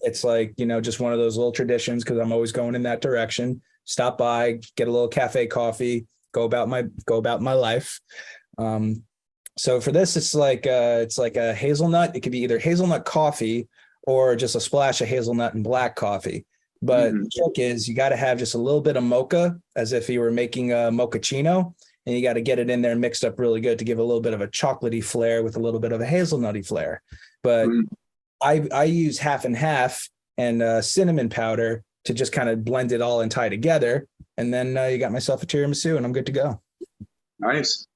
It's like, just one of those little traditions because I'm always going in that direction. Stop by, get a little cafe coffee, go about my life. So for this, it's like a hazelnut. It could be either hazelnut coffee or just a splash of hazelnut and black coffee. But the trick is you got to have just a little bit of mocha as if you were making a mochaccino, and you got to get it in there mixed up really good to give a little bit of a chocolatey flair with a little bit of a hazelnutty flair. But I use half and half and cinnamon powder to just kind of blend it all and tie together. And then you got myself a tiramisu and I'm good to go. Nice.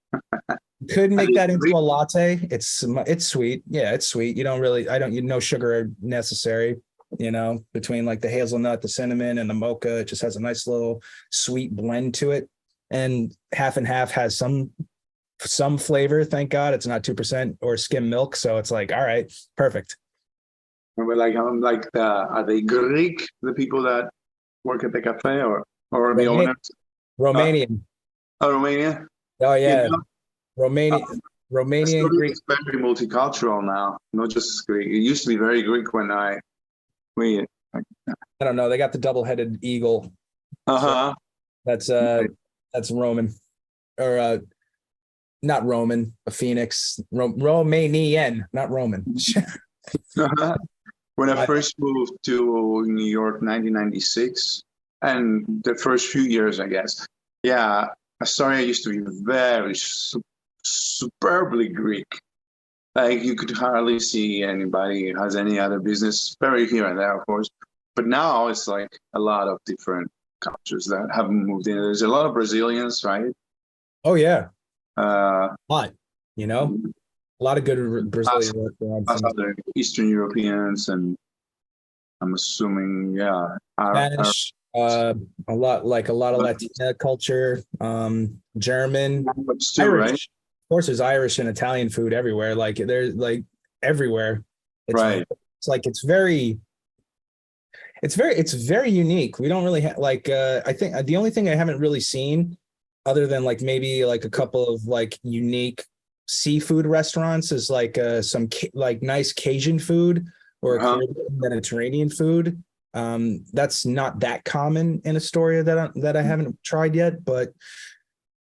Could make that into a latte. It's sweet. Yeah, it's sweet. No sugar necessary, between like the hazelnut, the cinnamon and the mocha. It just has a nice little sweet blend to it. And half and half has some flavor. Thank God it's not 2% or skim milk. So it's like, all right, perfect. Are they Greek, the people that work at the cafe or the owners? Romanian. Romania? Oh yeah. Romanian Greek. It's very multicultural now, not just Greek. It used to be very Greek when I don't know. They got the double-headed eagle. Uh-huh. So that's Roman. Or not Roman, a phoenix. Romanian, not Roman. When I first moved to New York, 1996, and the first few years, I guess, Astoria used to be very superbly Greek. Like you could hardly see anybody who has any other business, very here and there, of course. But now it's like a lot of different cultures that haven't moved in. There's a lot of Brazilians, right? Oh yeah. A lot, a lot of good Brazilian restaurants. Other Eastern Europeans, and I'm assuming, Spanish, a lot of Latina culture, German, still, Irish. Right? Of course, there's Irish and Italian food everywhere. Like there's like everywhere. It's very unique. We don't really have I think the only thing I haven't really seen other than like maybe like a couple of like unique seafood restaurants is like some like nice Cajun food or Mediterranean food. That's not that common in Astoria that I haven't tried yet, but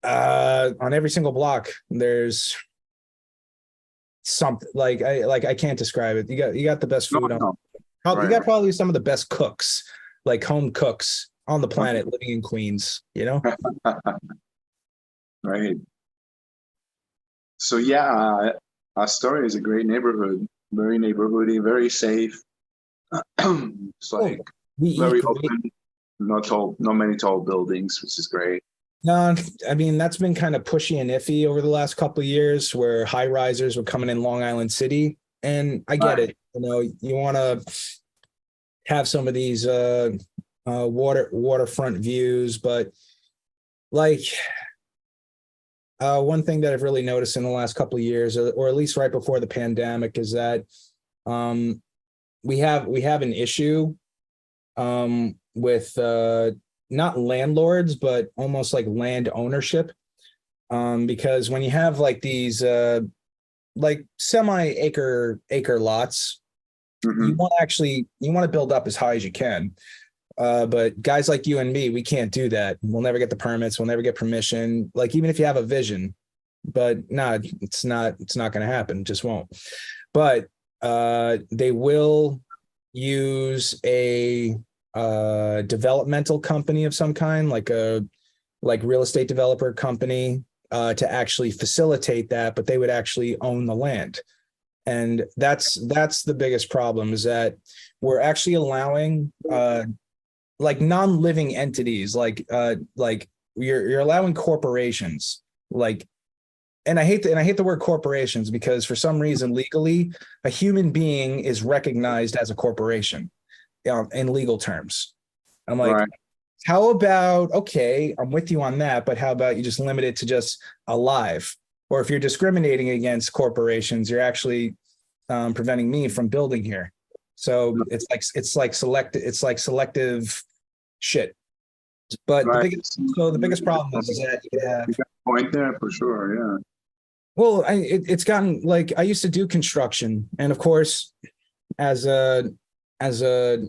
on every single block there's something like I can't describe it. You got the best food on. You got probably some of the best cooks, like home cooks on the planet living in Queens, Right. So Astoria is a great neighborhood, very neighborhoody, very safe. It's like very open, not many tall buildings, which is great. No, I mean, that's been kind of pushy and iffy over the last couple of years where high risers were coming in Long Island City. And I get it. You want to have some of these waterfront views, but like one thing that I've really noticed in the last couple of years, or at least right before the pandemic, is that we have an issue with not landlords, but almost like land ownership. Because when you have like these like semi-acre lots, you want to build up as high as you can. But guys like you and me, we can't do that. We'll never get the permits. We'll never get permission. Like even if you have a vision, but it's not going to happen. It just won't. But they will use a developmental company of some kind, like real estate developer company, to actually facilitate that. But they would actually own the land. And that's the biggest problem, is that we're actually allowing like non-living entities, like you're allowing corporations, like, and I hate the word corporations, because for some reason legally a human being is recognized as a corporation in legal terms. I'm like, right. How about, okay, I'm with you on that, but how about you just limit it to just alive? Or if you're discriminating against corporations, you're actually preventing me from building here. So it's like selective shit. But right. the biggest problem is that you could have point there for sure. Yeah. Well, it's gotten like, I used to do construction, and of course, as a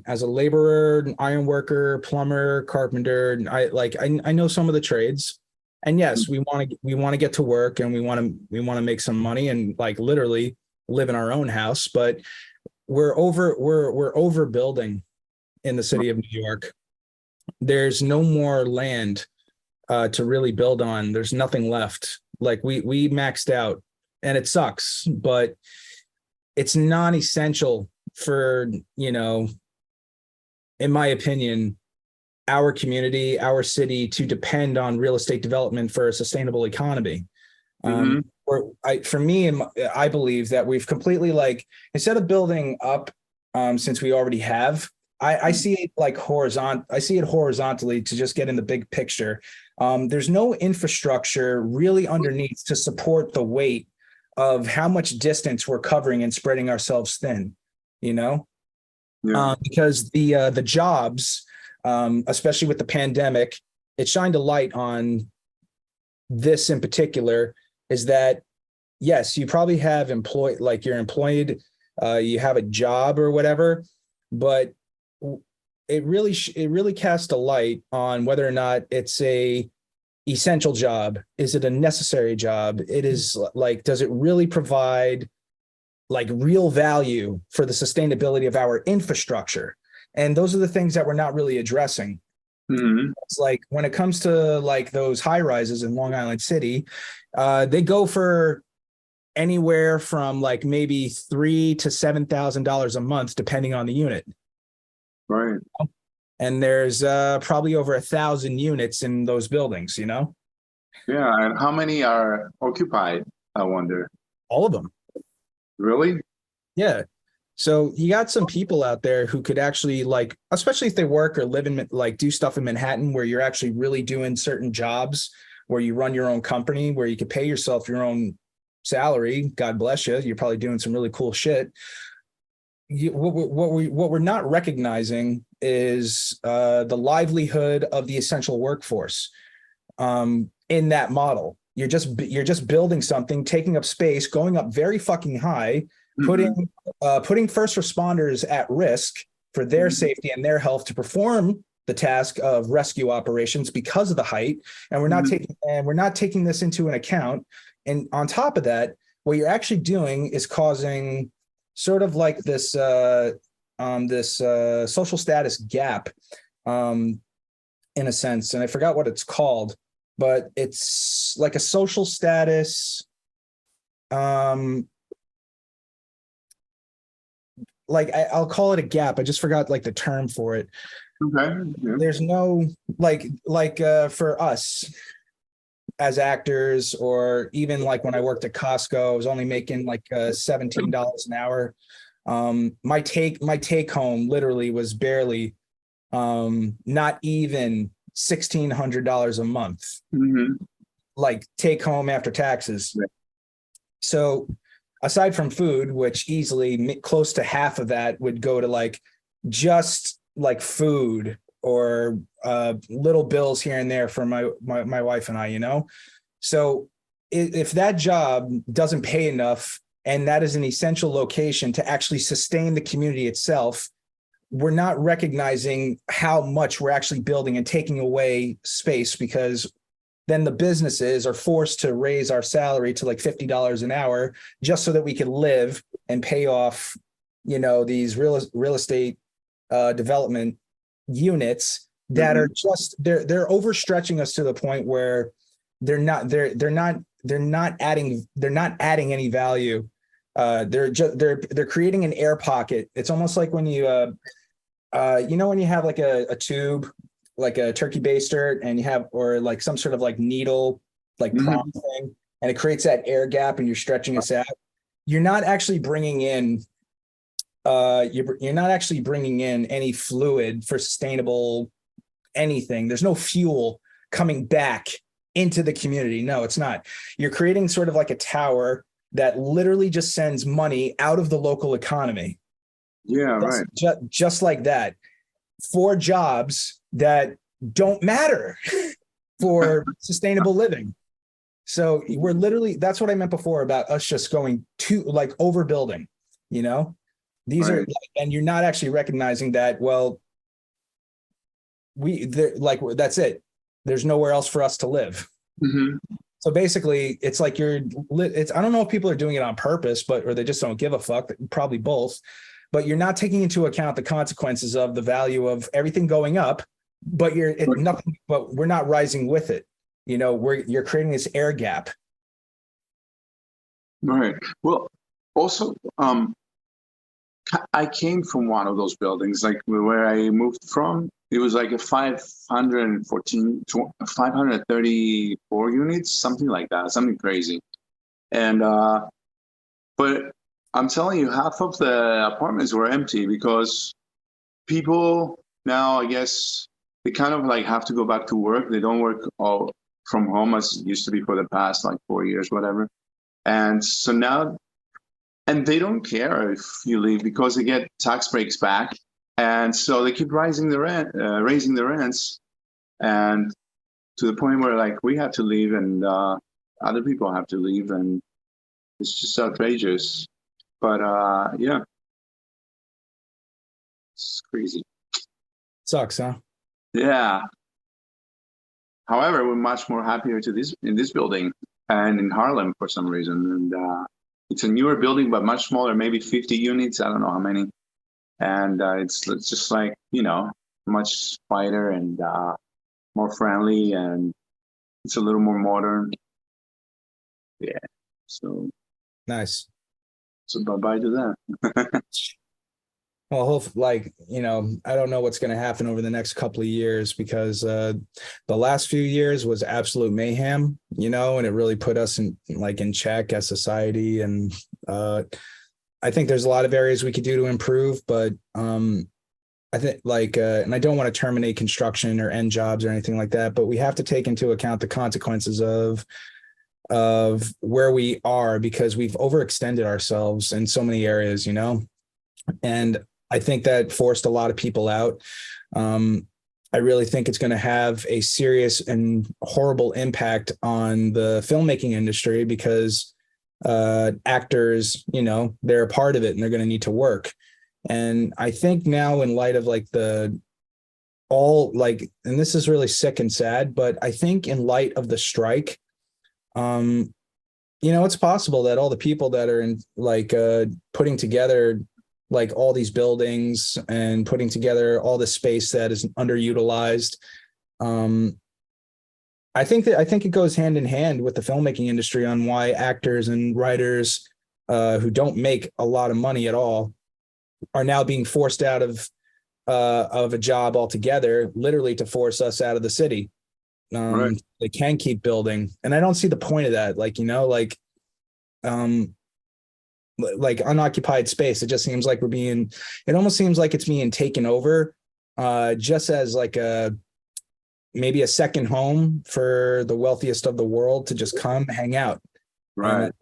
laborer, iron worker, plumber, carpenter, I know some of the trades. And yes, we want to get to work, and we want to make some money and like literally live in our own house. But we're overbuilding in the city of New York. There's no more land to really build on. There's nothing left. Like we maxed out, and it sucks, but it's non-essential for, in my opinion, our community, our city to depend on real estate development for a sustainable economy. For me, I believe that we've completely, like, instead of building up, since we already have, I see it like horizontally to just get in the big picture. There's no infrastructure really underneath to support the weight of how much distance we're covering and spreading ourselves thin, because the jobs, especially with the pandemic, it shined a light on this in particular, is that, yes, you probably have you're employed, you have a job or whatever, but it really casts a light on whether or not it's a essential job. Is it a necessary job? It is, like, does it really provide like real value for the sustainability of our infrastructure? And those are the things that we're not really addressing. It's like when it comes to like those high rises in Long Island City, they go for anywhere from like maybe $3,000 to $7,000 a month, depending on the unit. Right. And there's probably over 1,000 units in those buildings, Yeah. And how many are occupied, I wonder? All of them. Really? Yeah. So you got some people out there who could actually, like, especially if they work or live in, like, do stuff in Manhattan, where you're actually really doing certain jobs, where you run your own company, where you could pay yourself your own salary. God bless you. You're probably doing some really cool shit. What we're not recognizing is the livelihood of the essential workforce in that model. You're just building something, taking up space, going up very fucking high, putting first responders at risk for their safety and their health to perform the task of rescue operations because of the height, and we're not taking this into an account. And on top of that, what you're actually doing is causing sort of like this social status gap, in a sense, and I forgot what it's called, but it's like a social status, I'll call it a gap. I just forgot like the term for it. Okay. Yeah. There's no for us as actors, or even like when I worked at Costco, I was only making like $17 an hour. My take home literally was barely not even $1,600 a month, like take home after taxes. Right. So aside from food, which easily close to half of that would go to like just like food or little bills here and there for my wife and I, you know? So if that job doesn't pay enough and that is an essential location to actually sustain the community itself, we're not recognizing how much we're actually building and taking away space, because then the businesses are forced to raise our salary to like $50 an hour just so that we can live and pay off, you know, these real estate development units that are just they're overstretching us to the point where they're not adding any value. They're creating an air pocket. It's almost like when you you know, when you have like a tube, like a turkey baster, and you have, or like some sort of like needle, like prong thing, and it creates that air gap and you're stretching this out. You're not actually bringing in you're not actually bringing in any fluid for sustainable anything. There's no fuel coming back into the community. No, it's not. You're creating sort of like a tower that literally just sends money out of the local economy. Yeah, right. Just like that, for jobs that don't matter for sustainable living. So we're literally, that's what I meant before about us just going to like overbuilding, you know, these are, and you're not actually recognizing that, well, that's it. There's nowhere else for us to live. So basically it's like I don't know if people are doing it on purpose, or they just don't give a fuck, probably both. But you're not taking into account the consequences of the value of everything going up, but we're not rising with it. You know, you're creating this air gap. Right. Well, also, I came from one of those buildings, like where I moved from. It was like a 534 units, something like that, something crazy. And, but I'm telling you, half of the apartments were empty because people now, I guess, they kind of like have to go back to work. They don't work all from home as it used to be for the past like 4 years, whatever. And so now, and they don't care if you leave because they get tax breaks back. And so they keep raising the rents, and to the point where like we have to leave and other people have to leave, and it's just outrageous. But yeah, it's crazy. Sucks, huh? Yeah. However, we're much more happier in this building and in Harlem for some reason. And it's a newer building, but much smaller, maybe 50 units. I don't know how many. And it's just like, you know, much quieter and more friendly, and it's a little more modern. Yeah. So nice. So bye-bye to that. Well, I don't know what's going to happen over the next couple of years, because the last few years was absolute mayhem, you know, and it really put us in check as society. And I think there's a lot of areas we could do to improve, but I think and I don't want to terminate construction or end jobs or anything like that, but we have to take into account the consequences of where we are, because we've overextended ourselves in so many areas, you know, and I think that forced a lot of people out. I really think it's going to have a serious and horrible impact on the filmmaking industry, because actors, you know, they're a part of it and they're going to need to work. And I think now, in light of and this is really sick and sad, but I think in light of the strike, you know, it's possible that all the people that are in putting together all these buildings and putting together all this space that is underutilized, I think it goes hand in hand with the filmmaking industry on why actors and writers who don't make a lot of money at all are now being forced out of a job altogether, literally to force us out of the city. Right. They can keep building, and I don't see the point of that. like unoccupied space. It just seems like it almost seems like it's being taken over, just as like maybe a second home for the wealthiest of the world to just come hang out. Right.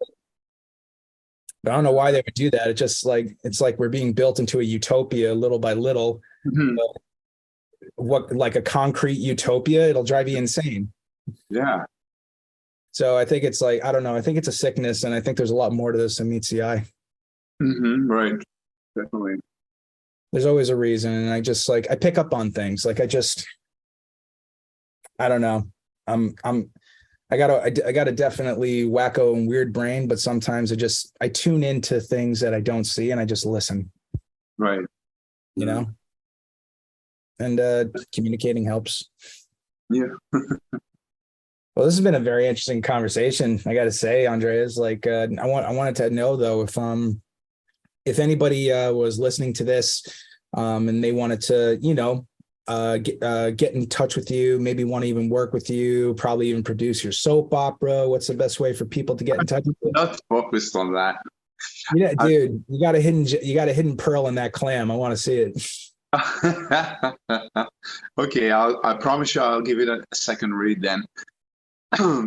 But I don't know why they would do that. It's like we're being built into a utopia little by little. Mm-hmm. What, like a concrete utopia? It'll drive you insane. Yeah. So I think it's like, I don't know. I think it's a sickness, and I think there's a lot more to this than meets the eye. Mm-hmm. Right. Definitely. There's always a reason, and I pick up on things. Like I don't know. I got a definitely wacko and weird brain, but sometimes I tune into things that I don't see, and I just listen. Right. You know? And communicating helps. Yeah. Well, this has been a very interesting conversation, I got to say, Andreas. Like, I wanted to know though, if anybody was listening to this, and they wanted to, get in touch with you, maybe want to even work with you, probably even produce your soap opera. What's the best way for people to get in touch with you? Not focused on that. Yeah, dude, you got a hidden pearl in that clam. I want to see it. Okay, I promise you I'll give it a second read then.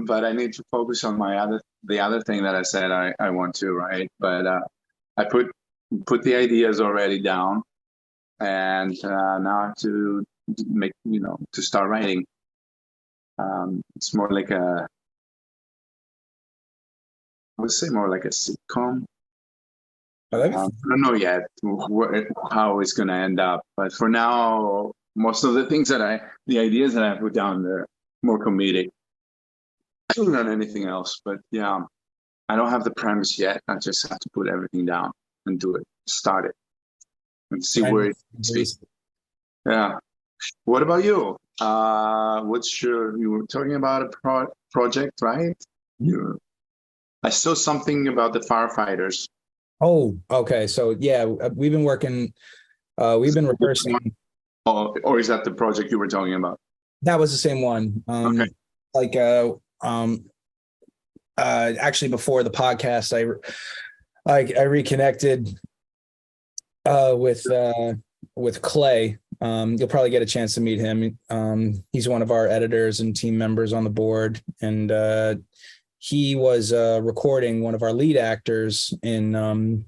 But I need to focus on the other thing that I said I want to, right? But I put the ideas already down, and now I have to to start writing. It's more like I would say more like a sitcom. I don't know yet how it's going to end up, but for now, most of the ideas that I put down, they're more comedic than anything else. But yeah, I don't have the premise yet. I just have to put everything down and do it, start it, and see where it leads. Yeah. What about you? You were talking about a project, right? I saw something about the firefighters. Oh, okay. So yeah, we've been rehearsing. Or is that the project you were talking about? That was the same one. Okay. Like, actually before the podcast, I reconnected with Clay. You'll probably get a chance to meet him. He's one of our editors and team members on the board, and he was recording one of our lead actors in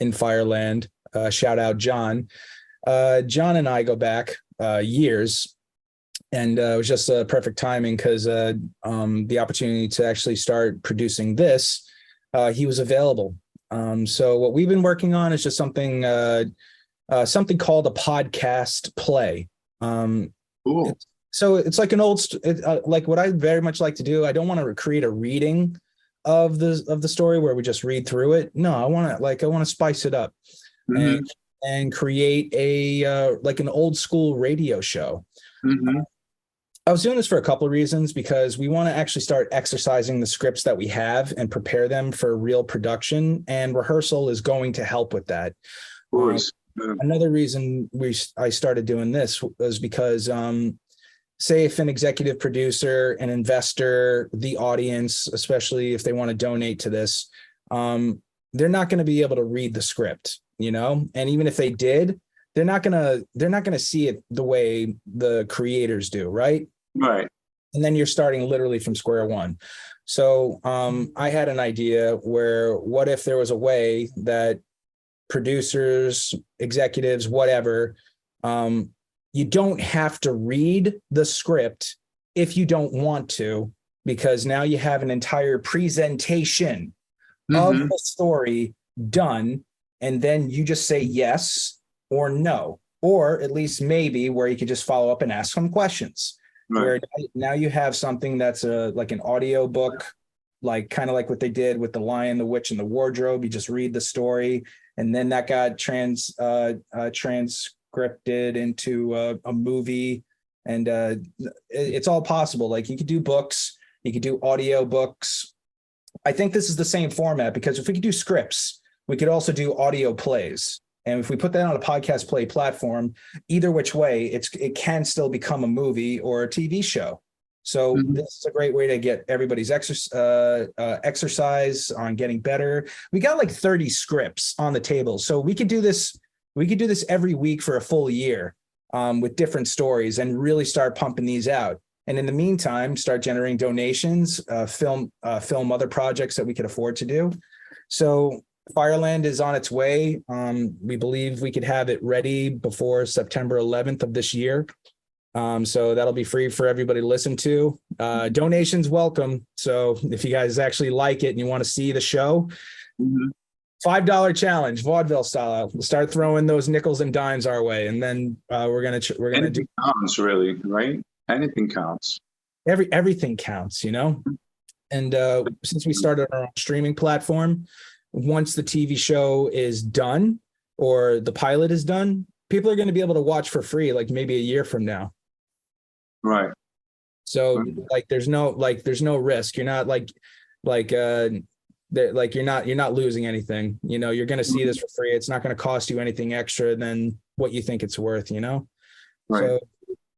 Fireland. Shout out John. John and I go back years, and it was just perfect timing because the opportunity to actually start producing this, he was available. So what we've been working on is just something called a podcast play. Cool. So it's like like what I very much like to do. I don't want to create a reading of the story where we just read through it. No, I want to spice it up, mm-hmm. and create like an old school radio show. Mm-hmm. I was doing this for a couple of reasons, because we want to actually start exercising the scripts that we have and prepare them for real production, and rehearsal is going to help with that. Of course. Another reason I started doing this was because say if an executive producer, an investor, the audience, especially if they want to donate to this, they're not going to be able to read the script, and even if they did, they're not going to see it the way the creators do, right? Right. And then you're starting literally from square one. So I had an idea where, what if there was a way that producers, executives, whatever, you don't have to read the script if you don't want to, because now you have an entire presentation mm-hmm. of the story done, and then you just say yes or no, or at least maybe where you could just follow up and ask some questions. Right. Where now you have something that's like an audio book, like kind of like what they did with The Lion, the Witch, and the Wardrobe. You just read the story, and then that got transcripted into a movie, and it's all possible. Like, you could do books, you could do audio books. I think this is the same format, because if we could do scripts, we could also do audio plays. And if we put that on a podcast play platform, either which way, it can still become a movie or a TV show. So this is a great way to get everybody's exercise on getting better. We got like 30 scripts on the table. So we could do this. We could do this every week for a full year with different stories and really start pumping these out. And in the meantime, start generating donations, film other projects that we could afford to do. So Fireland is on its way. We believe we could have it ready before September 11th of this year. So that'll be free for everybody to listen to. Donations welcome. So if you guys actually like it and you want to see the show, $5 challenge, vaudeville style. We'll start throwing those nickels and dimes our way, and then we're gonna do. Counts, really, right? Anything counts. Everything counts, you know. And since we started our own streaming platform, once the TV show is done or the pilot is done, people are going to be able to watch for free, like maybe a year from now. Right. So like, there's no risk. You're not you're not losing anything. You know, you're going to see this for free. It's not going to cost you anything extra than what you think it's worth, you know? Right. So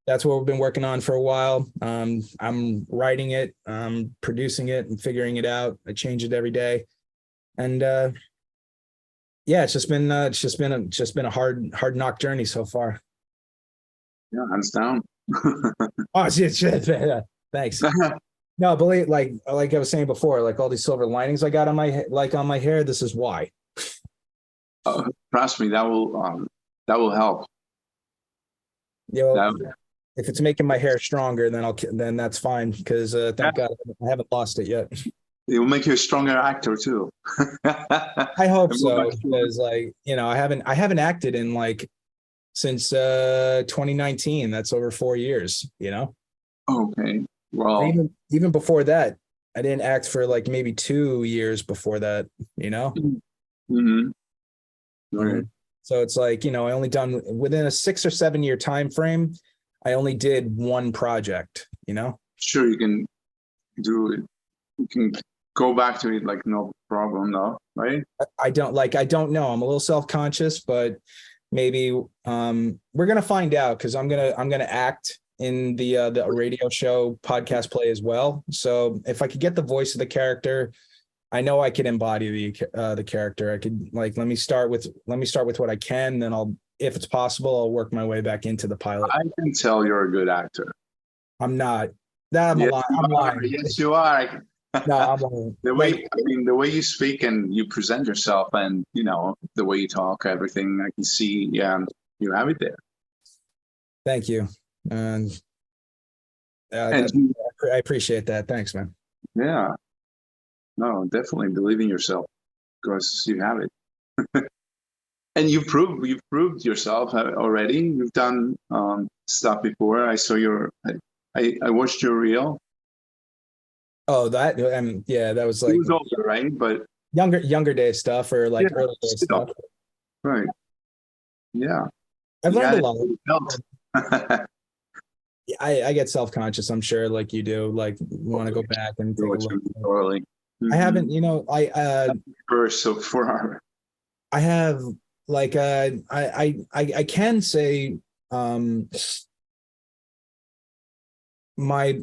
that's what we've been working on for a while. I'm writing it, producing it and figuring it out. I change it every day. And it's just been a hard knock journey so far. Yeah, hands down. Oh shit. Thanks. No, believe like I was saying before, like all these silver linings I got on my hair. This is why. Trust me, that will help. Yeah. If it's making my hair stronger, then that's fine, because thank God I haven't lost it yet. It will make you a stronger actor too. I hope so, because I haven't acted in since 2019. That's over 4 years, you know. Okay. Well, even before that, I didn't act for maybe 2 years before that, you know. Mm-hmm. Right. So it's I only done within a 6 or 7 year time frame. I only did one project, you know. Sure, you can do it. You can go back to it no problem, no, right? I don't know. I'm a little self-conscious, but maybe we're gonna find out, because I'm gonna act in the radio show podcast play as well. So if I could get the voice of the character, I know I could embody the character. I could let me start with what I can, then if it's possible, I'll work my way back into the pilot. I can tell you're a good actor. I'm not. I'm lying. Yes, you are. No, I'm lying. The way you speak and you present yourself, and the way you talk, everything I can see. Yeah, you have it there. Thank you, and I appreciate that. Thanks, man. Yeah, no, definitely believe in yourself, because you have it. And you've proved yourself already. You've done stuff before. I saw I watched your reel. Oh, that that was it was older, right? But younger day stuff, or early day stuff. Right. Yeah. I've learned a lot. I get self-conscious, I'm sure, like you do. Want to go back and take a look. Totally. Mm-hmm. I haven't, I have I can say my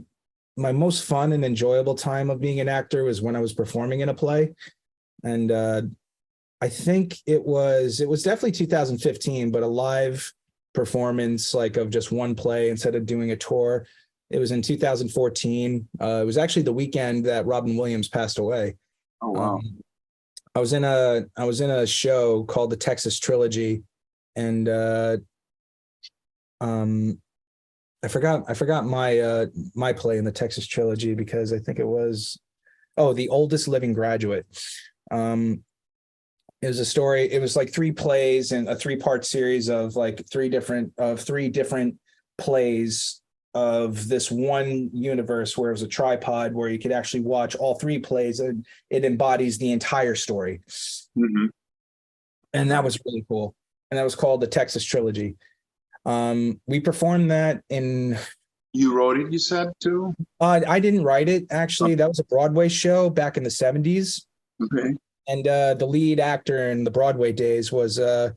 most fun and enjoyable time of being an actor was when I was performing in a play. And I think it was definitely 2015, but a live performance of just one play instead of doing a tour. It was in 2014. It was actually the weekend that Robin Williams passed away. Oh wow. I was in a show called the Texas Trilogy, and I forgot my play in the Texas Trilogy, because I think it was The Oldest Living Graduate. It was a story. It was 3 plays and a 3-part series of three different plays of this one universe, where it was a tripod where you could actually watch all 3 plays, and it embodies the entire story. Mm-hmm. And that was really cool. And that was called the Texas Trilogy. We performed that in. You wrote it, you said, too? I didn't write it, actually. That was a Broadway show back in the 70s. Okay. And the lead actor in the Broadway days was the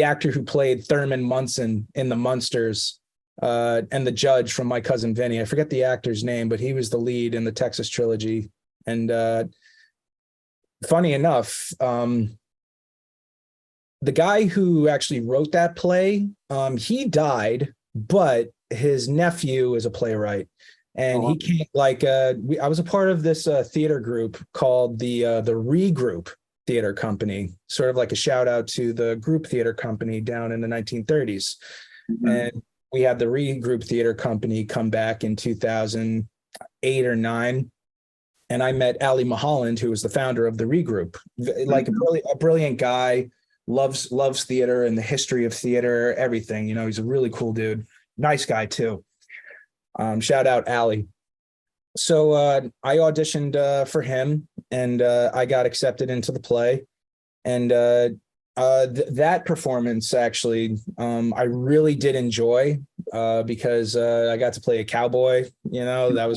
actor who played Thurman Munson in The Munsters. and the judge from My Cousin Vinny. I forget the actor's name, but he was the lead in the Texas trilogy. And funny enough, the guy who actually wrote that play, he died, but his nephew is a playwright. And he came I was a part of this theater group called the Regroup Theater Company, sort of like a shout out to the group theater company down in the 1930s. Mm-hmm. And we had the Regroup Theater Company come back in 2008 or 9. And I met Ali Mulholland, who was the founder of the Regroup, like a brilliant guy, loves theater and the history of theater, everything. You know, he's a really cool dude. Nice guy, too. Shout out Ali. So I auditioned for him, and I got accepted into the play. And that performance, actually, I really did enjoy because I got to play a cowboy. You know, that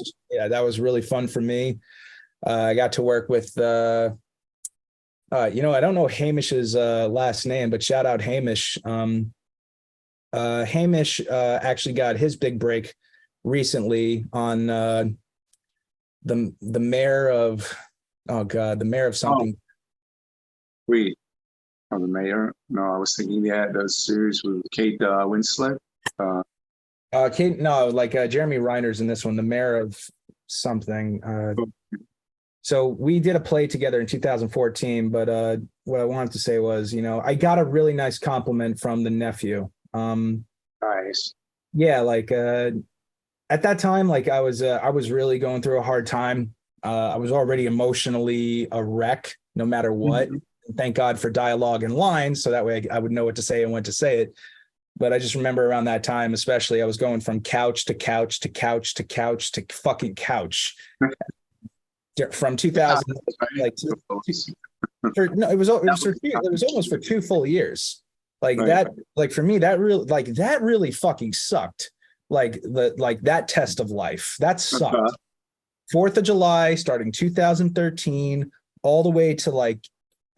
was really fun for me. I got to work with, I don't know Hamish's last name, but shout out Hamish. Hamish actually got his big break recently on the mayor of, the mayor of something. The mayor? No, I was thinking the series with Kate Winslet. Jeremy Reiner's in this one, the mayor of something. So we did a play together in 2014, but what I wanted to say was, I got a really nice compliment from the nephew. Nice. Yeah, at that time, I was really going through a hard time. I was already emotionally a wreck, no matter what. Mm-hmm. Thank God for dialogue and lines, so that way I would know what to say and when to say it. But I just remember around that time, especially, I was going from couch to couch to couch to couch to fucking couch. From 2000, it was almost for 2 full years. For me, that really fucking sucked. That test of life, that sucked. 4th of July, starting 2013, all the way to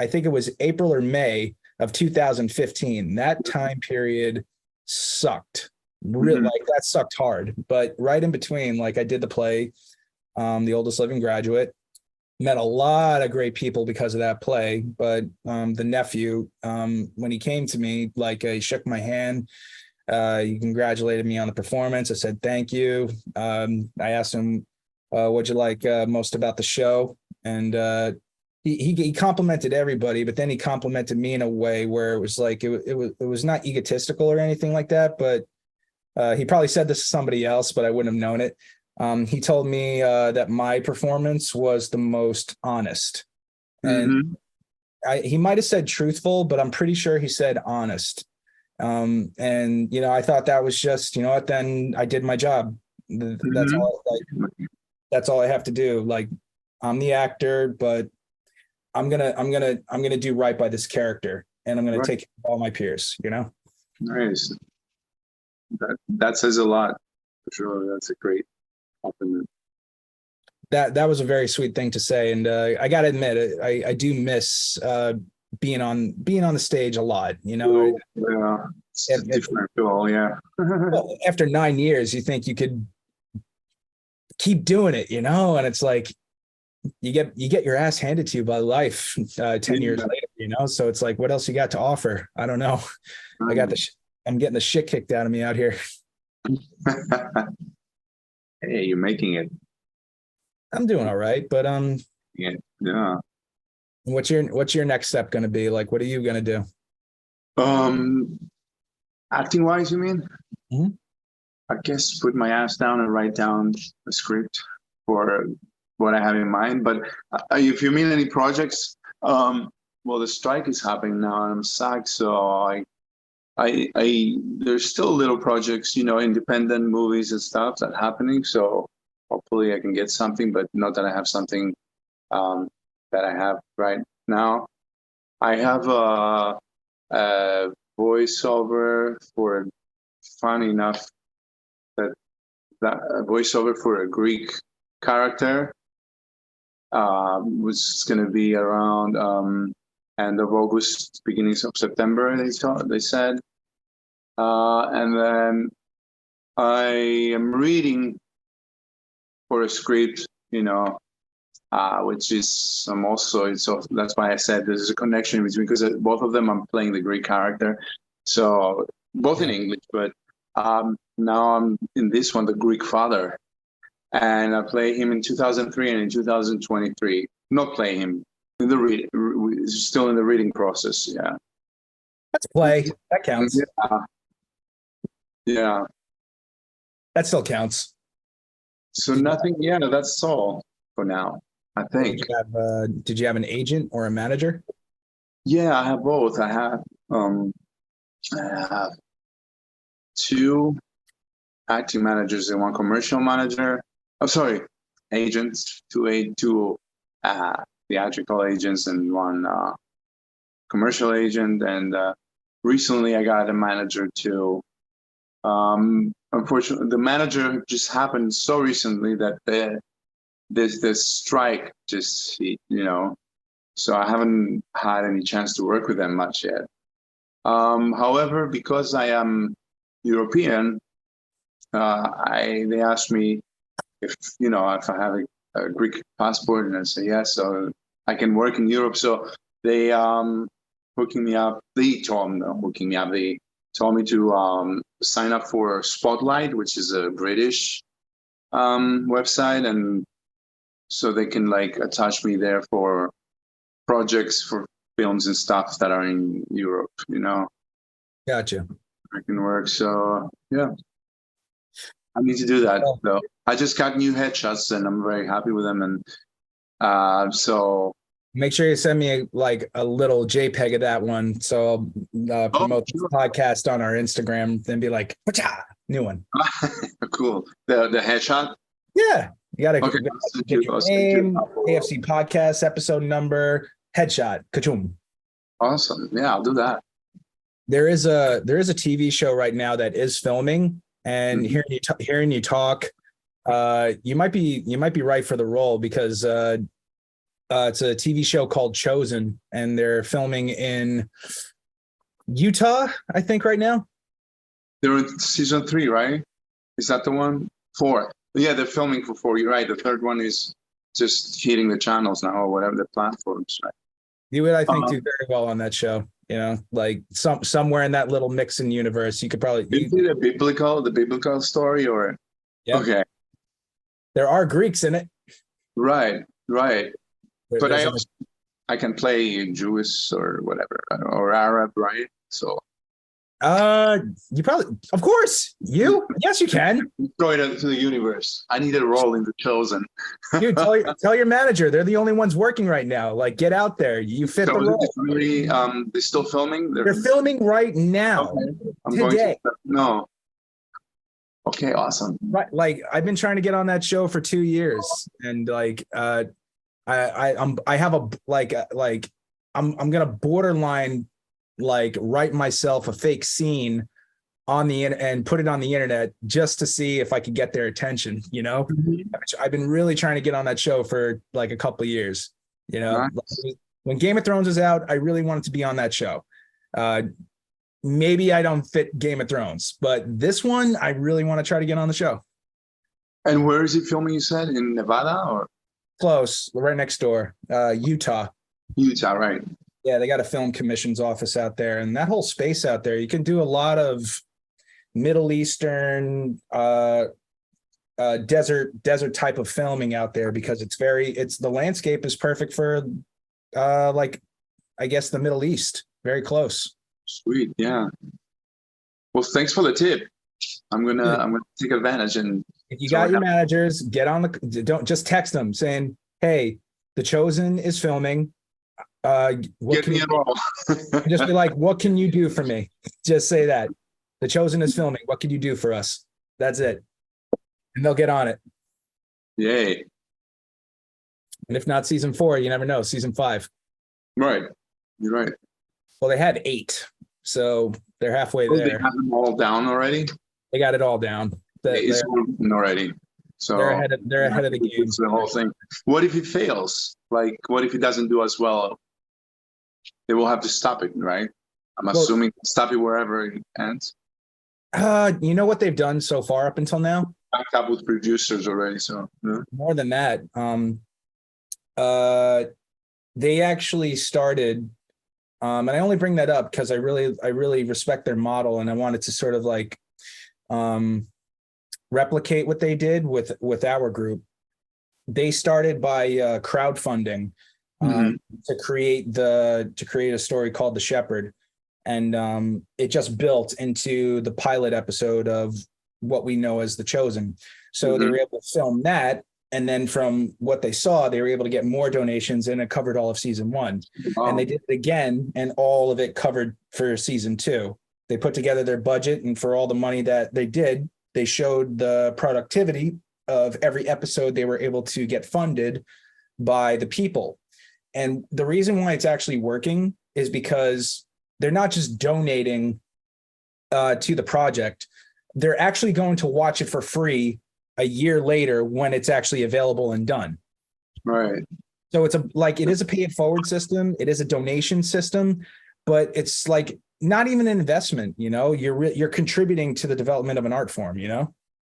I think it was April or May of 2015. That time period sucked. Really, that sucked hard. But right in between, I did the play, The Oldest Living Graduate. Met a lot of great people because of that play. But the nephew, when he came to me, he shook my hand. He congratulated me on the performance. I said, thank you. I asked him, what'd you like most about the show? And he complimented everybody, but then he complimented me in a way where it was it was not egotistical or anything like that. But he probably said this to somebody else, but I wouldn't have known it. He told me that my performance was the most honest. And he might have said truthful, but I'm pretty sure he said honest. And I thought that was just, then I did my job. That's all I have to do. I'm the actor, but I'm gonna do right by this character, and I'm gonna take care of all my peers. Nice. That says a lot, for sure. That's a great compliment. That was a very sweet thing to say, and I gotta admit, I do miss being on the stage a lot. Yeah, it's a different feel. Yeah. Well, after 9 years, you think you could keep doing it, and it's you get your ass handed to you by life 10 years later, so it's what else you got to offer? I don't know. I'm getting the shit kicked out of me out here. Hey, you're making it. I'm doing all right, but yeah. What's your next step going to be? What are you going to do? Acting wise, you mean? Mm-hmm. I guess put my ass down and write down a script for what I have in mind. But if you mean any projects, well, the strike is happening now, and I'm SAG, so I there's still little projects, independent movies and stuff that happening. So hopefully I can get something, but not that I have something that I have right now. I have a voiceover for, funny enough, that a voiceover for a Greek character was going to be around end of August, beginnings of September. They said, and then I am reading for a script, which is I'm also, so that's why I said there's a connection between, because both of them I'm playing the Greek character, so both in English, but now I'm in this one, the Greek father, and I play him in 2003 and in 2023. Not play him in the read, still in the reading process. Yeah, Let's play. That counts. Yeah. That still counts. So nothing. Yeah, that's all for now, I think. Did you have an agent or a manager? Yeah, I have both. I have two acting managers and one commercial manager. Oh, sorry, agents. Two theatrical agents and one commercial agent. And recently, I got a manager too. Unfortunately, the manager just happened so recently that this strike just, so I haven't had any chance to work with them much yet. However, because I am European, they asked me if I have a Greek passport, and I say yes, so I can work in Europe. So they hooking me up. They told me to sign up for Spotlight, which is a British website, and so they can attach me there for projects for films and stuff that are in Europe. Gotcha. I can work. So yeah, I need to do that though. I just got new headshots and I'm very happy with them. And so make sure you send me a little JPEG of that one, so I'll promote the podcast on our Instagram. Then be like, new one. Cool. The headshot. Yeah, you gotta get your name, AFC podcast episode number, headshot, kachum. Awesome. Yeah, I'll do that. There is a TV show right now that is filming, and hearing you talk, you might be right for the role, because it's a TV show called Chosen, and they're filming in Utah, I think, right now. They're in season 3, right? Is that the one? 4. Yeah, they're filming for 4. You're right. The third one is just hitting the channels now, or whatever the platforms, right? You would, I think, do very well on that show. Somewhere in that little mixing universe, you could probably. Is it the biblical story, or? Yeah. Okay. There are Greeks in it. Right. But I can play Jewish or whatever, or Arab, right? So. You probably, of course, yes, you can. Throw it into the universe. I need a role in The Chosen. Dude, tell your manager, they're the only ones working right now. Get out there. You fit the role. They're still filming? They're filming right now. Okay. Today. No. Okay, awesome. Right, I've been trying to get on that show for 2 years, and I have I'm gonna borderline write myself a fake scene on the and put it on the internet just to see if I could get their attention. I've been really trying to get on that show for a couple of years. Nice. When Game of Thrones is out, I really wanted to be on that show. Maybe I don't fit Game of Thrones, but this one I really want to try to get on the show. And where is it filming? You said in Nevada, or close, right next door, Utah. Utah, right? Yeah, they got a film commissions office out there, and that whole space out there, you can do a lot of Middle Eastern desert type of filming out there, because the landscape is perfect for I guess the Middle East. Very close. Sweet, yeah. Well, thanks for the tip. I'm gonna take advantage. And if you got your managers, don't just text them saying, "Hey, The Chosen is filming. Get me involved." Just be like, "What can you do for me?" Just say that. The Chosen is filming. What can you do for us? That's it. And they'll get on it. Yay. And if not season 4, you never know. Season 5. Right. You're right. Well, they had 8, so they're halfway there. They have them all down already? They got it all down. It's already. So they're ahead of the game. The whole thing. What if it fails? What if it doesn't do as well? They will have to stop it, right? I'm assuming stop it wherever it ends. You know what they've done so far up until now? Backed up with producers already, so yeah. More than that. Uh, they actually started, and I only bring that up because I really respect their model, and I wanted to sort of like replicate what they did with our group. They started by crowdfunding to create a story called The Shepherd, and it just built into the pilot episode of what we know as The Chosen. So they were able to film that, and then from what they saw, they were able to get more donations, and it covered all of season 1. Wow. And they did it again, and all of it covered for season 2. They put together their budget, and for all the money that they did, they showed the productivity of every episode they were able to get funded by the people. And the reason why it's actually working is because they're not just donating to the project. They're actually going to watch it for free a year later when it's actually available and done. Right. So it is a pay it forward system. It is a donation system, but it's like not even an investment, you're contributing to the development of an art form,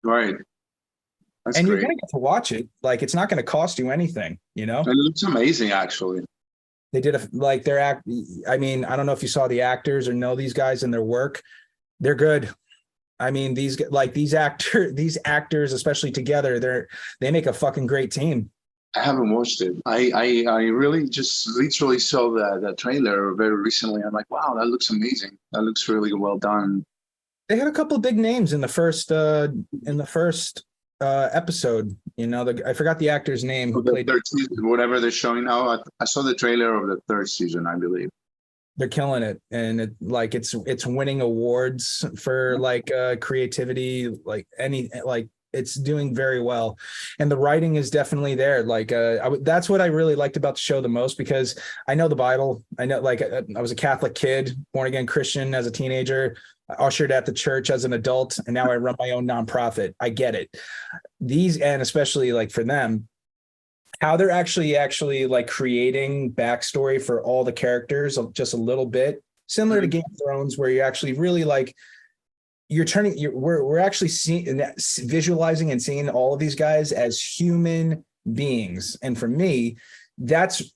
Right. That's and great. you're going to get to watch it. Like, it's not going to cost you anything, It looks amazing, actually. They did I mean, I don't know if you saw the actors or know these guys and their work. They're good. I mean, these actors, especially together, they make a fucking great team. I haven't watched it. I really just literally saw the trailer very recently. I'm like, wow, that looks amazing. That looks really well done. They had a couple of big names in the first episode. I forgot the actor's name who played. Third season, whatever they're showing now. I saw the trailer of the 3rd season, I believe. They're killing it, and it's winning awards for creativity, it's doing very well, and the writing is definitely there. That's what I really liked about the show the most, because I know the Bible. I know, I was a Catholic kid, born again Christian as a teenager, ushered at the church as an adult, and now I run my own nonprofit. I get it. And especially for them, how they're actually creating backstory for all the characters just a little bit similar to Game of Thrones, where you actually really we're actually visualizing and seeing all of these guys as human beings. And for me,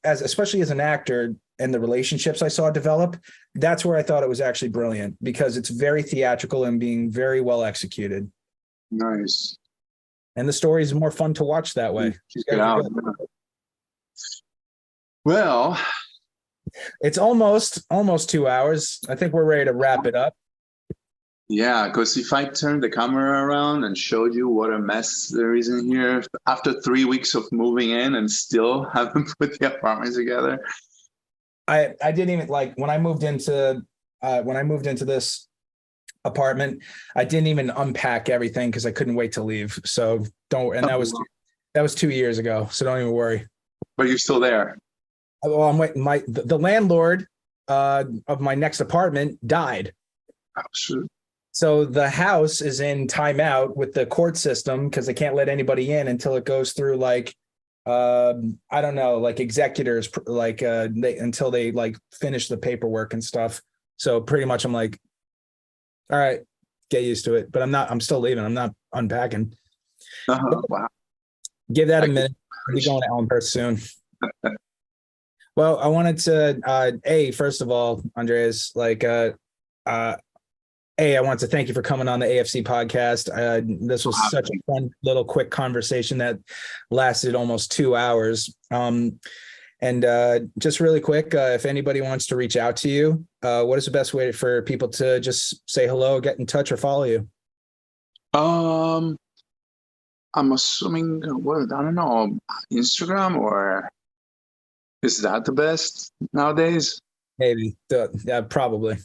especially as an actor and the relationships I saw develop, that's where I thought it was actually brilliant, because it's very theatrical and being very well executed. Nice. And the story is more fun to watch that way. Yeah. Well, it's almost 2 hours. I think we're ready to wrap it up. Yeah, because if I turned the camera around and showed you what a mess there is in here after 3 weeks of moving in and still haven't put the apartment together. I didn't even when I moved into this apartment, I didn't even unpack everything because I couldn't wait to leave. So that was 2 years ago. So don't even worry. But you're still there. Well, I'm waiting. The landlord of my next apartment died. Oh, shoot. So the house is in timeout with the court system because they can't let anybody in until it goes through I don't know, executors, until they finish the paperwork and stuff. So pretty much I'm like, all right, get used to it. But I'm still leaving. I'm not unpacking. Wow. Give that a minute. I'll be going to Elmhurst soon. Well, I wanted to, first of all, Andreas, I want to thank you for coming on the AFC podcast. This was such a fun little quick conversation that lasted almost 2 hours. And just really quick, if anybody wants to reach out to you, what is the best way for people to just say hello, get in touch, or follow you? I'm assuming, I don't know, Instagram, or is that the best nowadays? Maybe. Yeah, probably.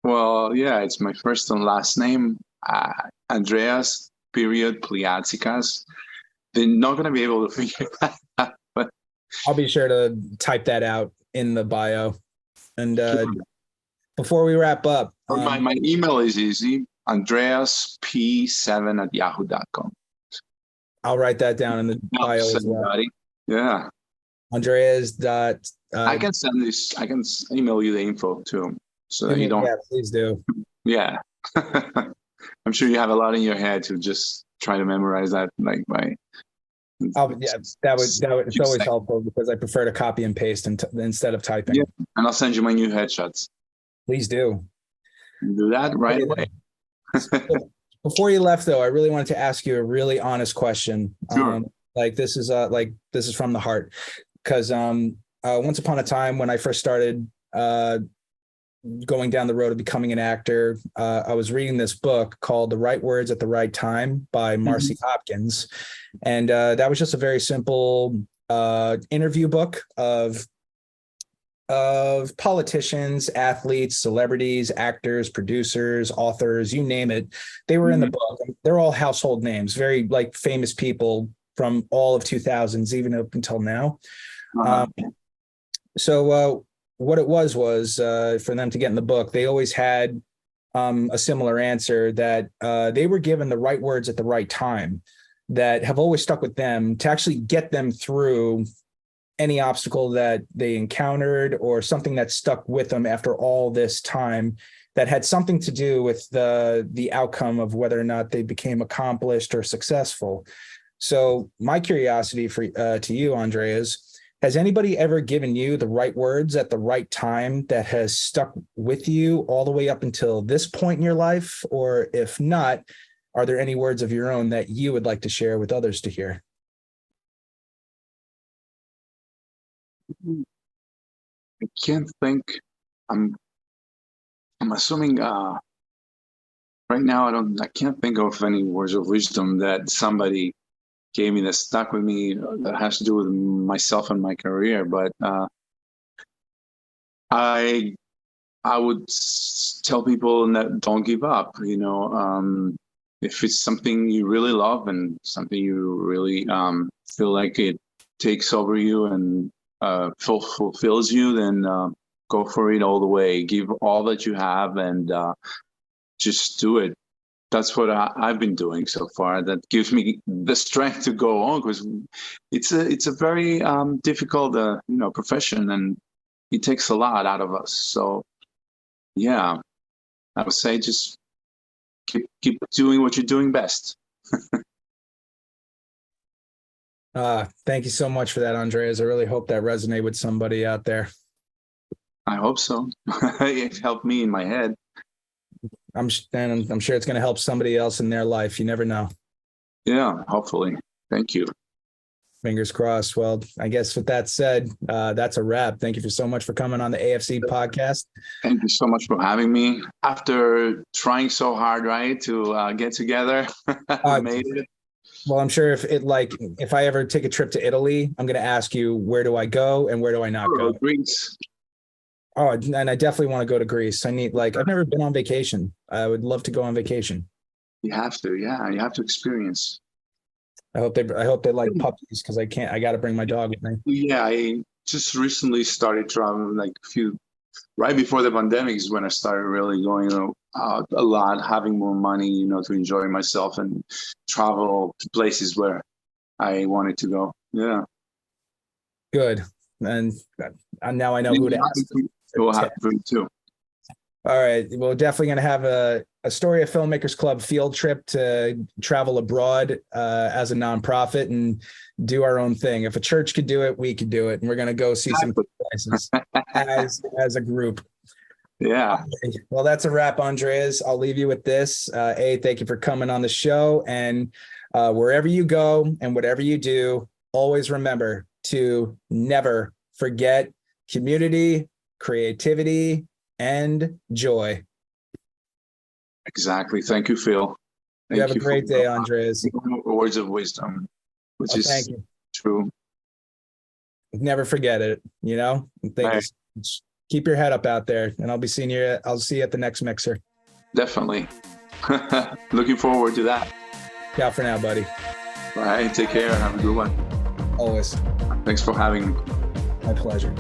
Well, yeah, it's my first and last name, Andreas Pliatsikas. They're not going to be able to figure that out. But I'll be sure to type that out in the bio. And before we wrap up, my email is easy: andreasp7@yahoo.com. I'll write that down in the bio as well. Yeah. Andreas. I can send this. I can email you the info too, so that you don't. Yeah, please do. Yeah. I'm sure you have a lot in your head to just try to memorize that, like by. Oh yeah, that would it's always helpful because I prefer to copy and paste instead of typing. Yeah, and I'll send you my new headshots. Please do. Do that right away. Before you left, though, I really wanted to ask you a really honest question. Sure. This is from the heart, because once upon a time when I first started going down the road of becoming an actor, I was reading this book called The Right Words at the Right Time by Marcy Hopkins. And that was just a very simple interview book of politicians, athletes, celebrities, actors, producers, authors, you name it. They were in the book. They're all household names, very like famous people from all of 2000s, even up until now. So what it was for them to get in the book, they always had a similar answer that they were given the right words at the right time that have always stuck with them to actually get them through any obstacle that they encountered or something that stuck with them after all this time that had something to do with the outcome of whether or not they became accomplished or successful. So my curiosity to you, Andreas, has anybody ever given you the right words at the right time that has stuck with you all the way up until this point in your life? Or if not, are there any words of your own that you would like to share with others to hear? I can't think. I'm assuming right now I can't think of any words of wisdom that somebody gave me that stuck with me that has to do with myself and my career. But I would tell people that don't give up. If it's something you really love and something you really feel like it takes over you and fulfills you, then go for it all the way. Give all that you have and just do it. That's what I've been doing so far. That gives me the strength to go on, because it's a very difficult profession, and it takes a lot out of us. So yeah, I would say just keep doing what you're doing best. Thank you so much for that, Andreas. I really hope that resonated with somebody out there. I hope so. It helped me in my head. I'm sure it's going to help somebody else in their life. You never know. Yeah, hopefully. Thank you. Fingers crossed. Well, I guess with that said, that's a wrap. Thank you so much for coming on the AFC podcast. Thank you so much for having me. After trying so hard, right, to get together, we made it. Well, I'm sure if I ever take a trip to Italy, I'm going to ask you, where do I go and where do I not go? Greece. Oh, and I definitely want to go to Greece. I've never been on vacation. I would love to go on vacation. You have to, yeah. You have to experience. I hope they like puppies, because I got to bring my dog with me. Yeah, I just recently started traveling, right before the pandemic is when I started really going out a lot, having more money, to enjoy myself and travel to places where I wanted to go. Yeah. Good. And now I know who to ask. We'll have food too. All right. We're definitely going to have a Story of Filmmakers Club field trip to travel abroad as a nonprofit and do our own thing. If a church could do it, we could do it. And we're going to go see some places as a group. Yeah. Well, that's a wrap, Andreas. I'll leave you with this. Thank you for coming on the show. And wherever you go and whatever you do, always remember to never forget community, creativity, and joy. Exactly. Thank you, Phil. You have a great day, Andreas. Words of wisdom, which is true. Never forget it, Keep your head up out there, and I'll see you at the next mixer. Definitely. Looking forward to that. Ciao for now, buddy. Bye. Take care. Have a good one. Always. Thanks for having me. My pleasure.